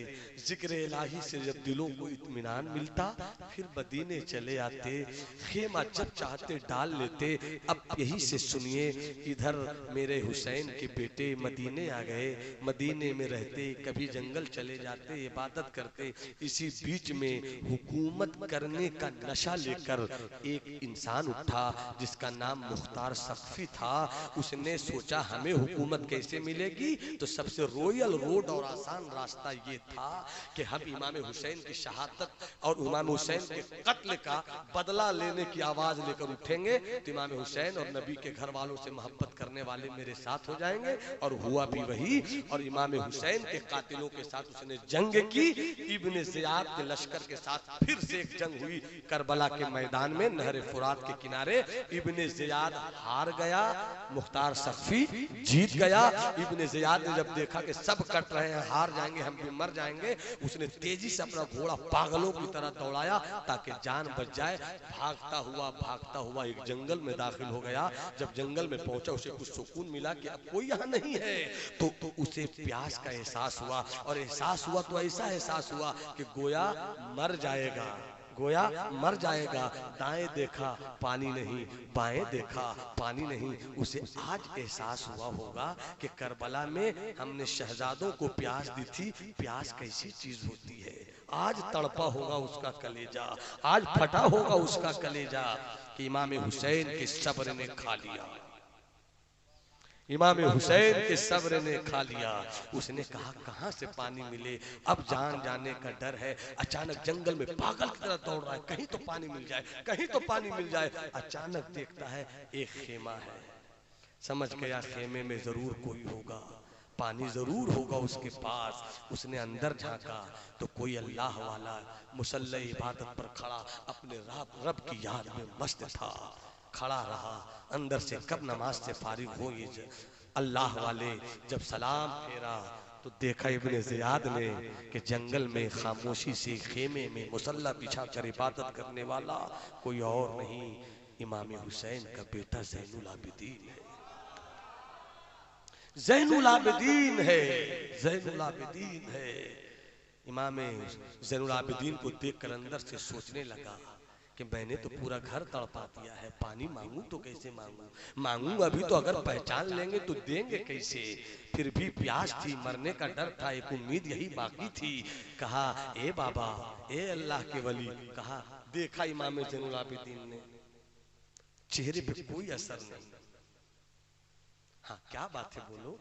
Speaker 3: जिक्र इलाही से जब दिलों को इत्मीनान मिलता, फिर मदीने चले आते, खेमा जब चाहते डाल लेते। अब यही से सुनिए, इधर मेरे हुसैन के बेटे मदीने आ गए, मदीने में रहते, कभी जंगल चले जाते, इबादत करते। इसी बीच में हुकूमत करने का नशा लेकर एक इंसान उठा जिसका नाम मुख्तार सख्फी था। उसने सोचा हमें हुकूमत कैसे मिलेगी, तो सबसे रॉयल रोड और आसान रास्ता ये था कि हम इमाम हुसैन की शहादत और इमाम हुसैन के कत्ल का बदला लेने की आवाज लेकर उठेंगे, तो इमाम हुसैन और नबी के घर वालों से मोहब्बत करने वाले मेरे साथ हो जाएंगे। और हुआ भी वही, और इमाम हुसैन के कातिलों के साथ उसने जंग की। इब्ने ज़ियाद के लश्कर के साथ फिर से एक जंग हुई करबला के मैदान में, नहर फुरात के किनारे। इब्ने ज़ियाद हार गया, मुख्तार सख्फी जीत गया। इब्ने ज़ियाद ने जब देखा कि सब कट रहे हैं, हार जाएंगे, हम भी मर जाएंगे, उसने तेजी से अपना घोड़ा पागलों की तरह दौड़ाया ताकि जान बच जाए। भागता हुआ एक जंगल में दाखिल हो गया। जब जंगल में पहुंचा, उसे कुछ सुकून मिला कि अब कोई यहाँ नहीं है, तो उसे प्यास का एहसास हुआ। और एहसास हुआ तो ऐसा एहसास हुआ कि गोया मर जाएगा, गोया मर जाएगा। दाएं देखा पानी नहीं, बाएं देखा पानी नहीं। उसे आज एहसास हुआ होगा कि करबला में हमने शहजादों को प्यास दी थी, प्यास कैसी चीज होती है। आज तड़पा होगा उसका कलेजा, आज फटा होगा उसका कलेजा कि इमाम हुसैन के सब्र ने खा लिया, इमाम हुसैन के सब्र ने खा लिया। उसने कहा कहां से पानी मिले, अब जान जाने का डर है। अचानक जंगल में पागल की तरह दौड़ रहा है, कहीं तो पानी मिल जाए, कहीं तो पानी मिल जाए। अचानक देखता है एक खेमा है, समझ गया खेमे में जरूर कोई होगा, पानी जरूर होगा उसके पास। उसने अंदर झांका तो कोई अल्लाह वाला मुसल्ले इबादत पर खड़ा अपने रब की याद में मस्त था। खड़ा रहा, अंदर से कब नमाज से फारिग हो ये अल्लाह वाले। जब सलाम फेरा तो देखा इब्ने ज़ियाद ने कि जंगल में खामोशी से खेमे में मुसल्ला बिछा कर इबादत करने वाला कोई और नहीं, इमाम हुसैन का बेटा ज़ैनुल आबिदीन है, ज़ैनुल आबिदीन है, ज़ैनुल आबिदीन है। इमाम ज़ैनुल आबिदीन को देखकर अंदर से सोचने लगा कि मैंने तो पूरा घर तड़पा दिया है, पानी मांगू तो कैसे मांगू अभी तो अगर पहचान लेंगे तो देंगे कैसे। फिर भी प्यास थी, मरने का डर था, एक उम्मीद यही बाकी थी। कहा ए बाबा, ए अल्लाह के वली, कहा देखा इमाम ज़ैनुल आबिदीन ने, चेहरे पे कोई असर नहीं। हाँ क्या बात है बोलो,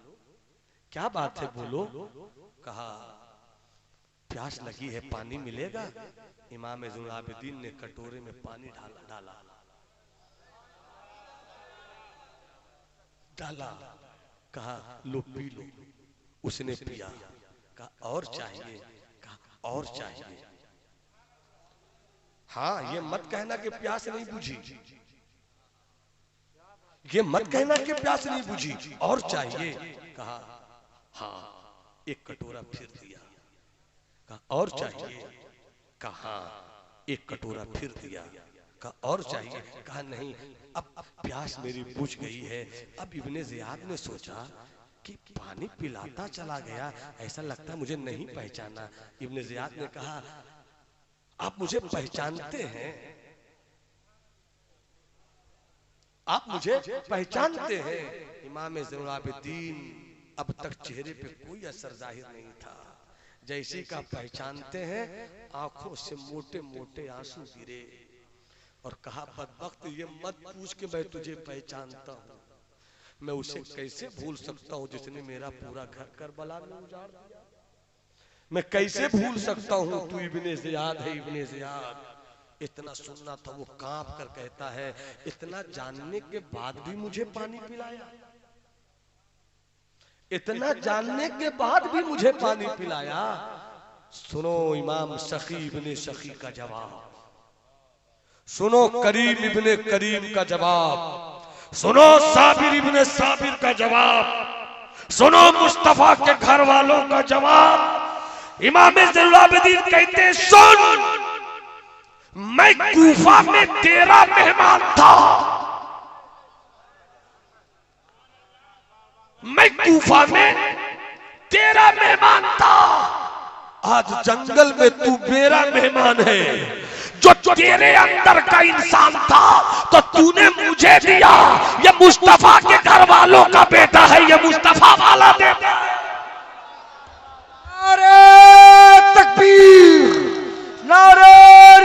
Speaker 3: क्या बात है बोलो। कहा प्यास लगी है, पानी मिलेगा। इमाम ज़ैनुल आबिदीन ने कटोरे में पानी डाला, कहा लो पी लो। उसने पिया, कहा और चाहिए, कहा और चाहिए। हाँ ये मत कहना कि प्यास नहीं बुझी, ये मत कहना कि प्यास नहीं बुझी, और चाहिए। कहा हाँ, एक कटोरा फिर दिया, कहा और चाहिए, कहा एक कटोरा फिर दिया, कहा और चाहिए, कहा नहीं अब प्यास मेरी बुझ गई है। अब इब्ने ज़ियाद ने सोचा कि पानी पिलाता चला गया, ऐसा लगता मुझे नहीं पहचाना। इब्ने ज़ियाद ने कहा आप मुझे पहचानते हैं, आप मुझे पहचानते हैं। इमाम ज़ैनुल आबिदीन अब तक चेहरे पे कोई असर जाहिर नहीं था। जैसे का पहचानते हैं, आंखों से मोटे मोटे आंसू गिरे और कहा बदबख्त ये मत पूछ के मैं तुझे पहचानता हूँ, मैं उसे कैसे भूल सकता हूँ जिसने मेरा पूरा घर करबला में उजाड़ दिया। मैं कैसे भूल सकता हूँ, तू इब्ने ज़ियाद है, इब्ने ज़ियाद। इतना सुनना था, वो कांप कर कहता है इतना जानने के बाद भी मुझे पानी पिलाया, इतना जानने के बाद भी मुझे पानी पिलाया। सुनो इमाम सखी इब्ने सखी का जवाब, सुनो करीम इब्ने करीम का जवाब, सुनो साबिर इब्ने साबिर का जवाब, सुनो मुस्तफा के घर वालों का जवाब। इमाम ज़ैनुल आबिदीन कहते हैं, सुन, मैं कूफा में तेरा मेहमान था, मैं कूफा में तेरा मेहमान था, आज जंगल में तू मेरा मेहमान है। जो तेरे अंदर का इंसान था तो तूने मुझे दिया, ये मुस्तफा के घर वालों का बेटा है, ये मुस्तफा वाला बेटा है।
Speaker 2: नारे तकबीर, नारे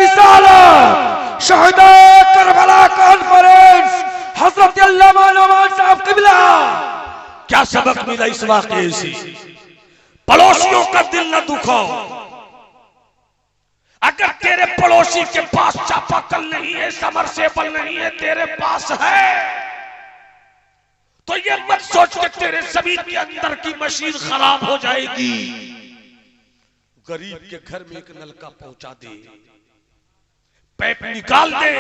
Speaker 2: रिसालत, शहीदे करबला कॉन्फ्रेंस, हजरत अल्लामा नवाज साहब क़िबला।
Speaker 3: क्या सबक मिला इस वाक़े से? पड़ोसियों का दिल न दुखाओ। अगर तेरे पड़ोसी के पास चापाकल नहीं है, समरसेबल नहीं है, तेरे पास है, तो ये मत सोच के तेरे जमीन के अंदर की मशीन खराब हो जाएगी। गरीब के घर में एक नलका पहुंचा दे, पाइप निकाल दे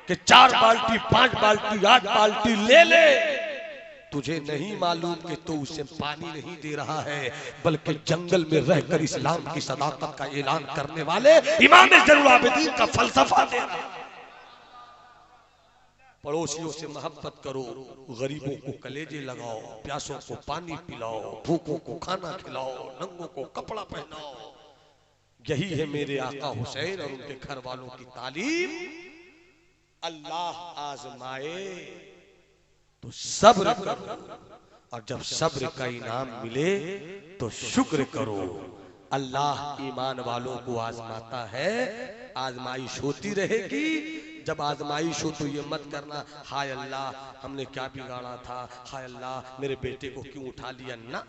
Speaker 3: कि 4 बाल्टी 5 बाल्टी 8 बाल्टी ले ले। तुझे नहीं मालूम कि तू उसे पानी नहीं दे रहा है, बल्कि जंगल में रहकर इस्लाम की सदाकत का ऐलान करने वाले इमाम ज़ैनुल आबिदीन का फलसफा दे रहा है। पड़ोसियों से मोहब्बत करो, गरीबों को कलेजे लगाओ, प्यासों को पानी पिलाओ, भूखों को खाना खिलाओ, नंगों को कपड़ा पहनाओ। यही है मेरे आका हुसैन और उनके घर वालों की तालीम। अल्लाह आजमाए तो सब्र करो, और जब सब्र का इनाम मिले तो शुक्र करो। अल्लाह ईमान वालों को आजमाता है, आजमाइश होती रहेगी। जब आजमाइश हो तो ये मत करना, हाय अल्लाह हमने क्या बिगाड़ा था, हाय अल्लाह मेरे बेटे को क्यों उठा लिया। ना,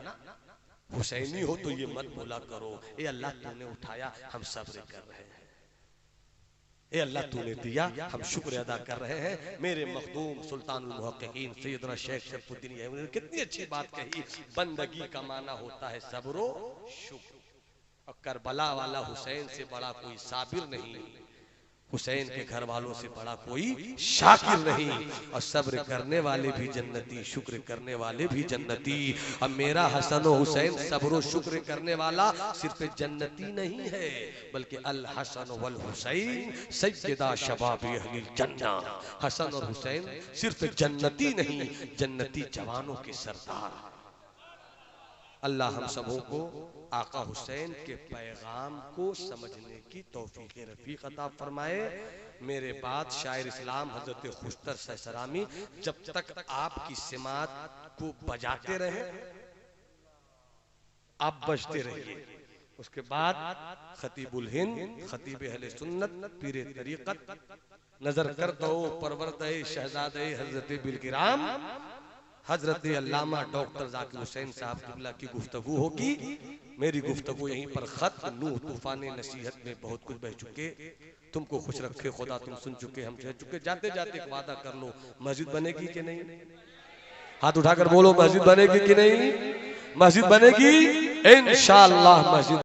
Speaker 3: हुसैनी हो तो ये मत बोला करो, ए अल्लाह तूने उठाया, हम सब्र कर रहे हैं, ए अल्लाह तूने दिया, हम शुक्र अदा कर रहे हैं। मेरे मखदूम सुल्तानुल मुहक्किकीन सैयदना शेख शरफुद्दीन उन्होंने कितनी अच्छी बात कही, बंदगी का माना होता है सब्र व शुक्र। और करबला वाला हुसैन से बड़ा कोई साबिर नहीं, हुसैन के घर वालों से बड़ा कोई शाकिर नहीं। और सब्र करने वाले भी जन्नती, शुक्र करने वाले भी जन्नती। अब मेरा हसन और हुसैन सब्र और शुक्र करने वाला सिर्फ जन्नती नहीं है, बल्कि अल हसन वल हुसैन सय्यदा शबाबी अहलिल जन्ना। हसन और हुसैन सिर्फ जन्नती नहीं, जन्नती जवानों के सरदार। अल्लाह हम सबों को आका हुसैन के पैगाम को समझने की तौफीक रफीक अता फरमाए। मेरे बाद शायर इस्लाम हजरत खुशतर सरामी जब तक आपकी सिमात को बजाते रहे आप बजते रहिए, उसके बाद खतीबुल हिंद खतीब अहले सुन्नत पीरे तरीकत नजर कर दो परवरदे शहजादे हजरत बिलकिराम हजरत अल्लामा डॉक्टर जाकिर हुसैन साहब क़िबला की गुफ्तगू होगी। मेरी गुफ्तगू यहीं पर खत्म। नूह तूफान नसीहत में बहुत कुछ बह चुके, तुमको खुश रखे खुदा, तुम सुन चुके, हम कह चुके। जाते जाते एक वादा कर लो, मस्जिद बनेगी कि नहीं? हाथ उठाकर बोलो, मस्जिद बनेगी कि नहीं? मस्जिद बनेगी इंशाअल्लाह। मस्जिद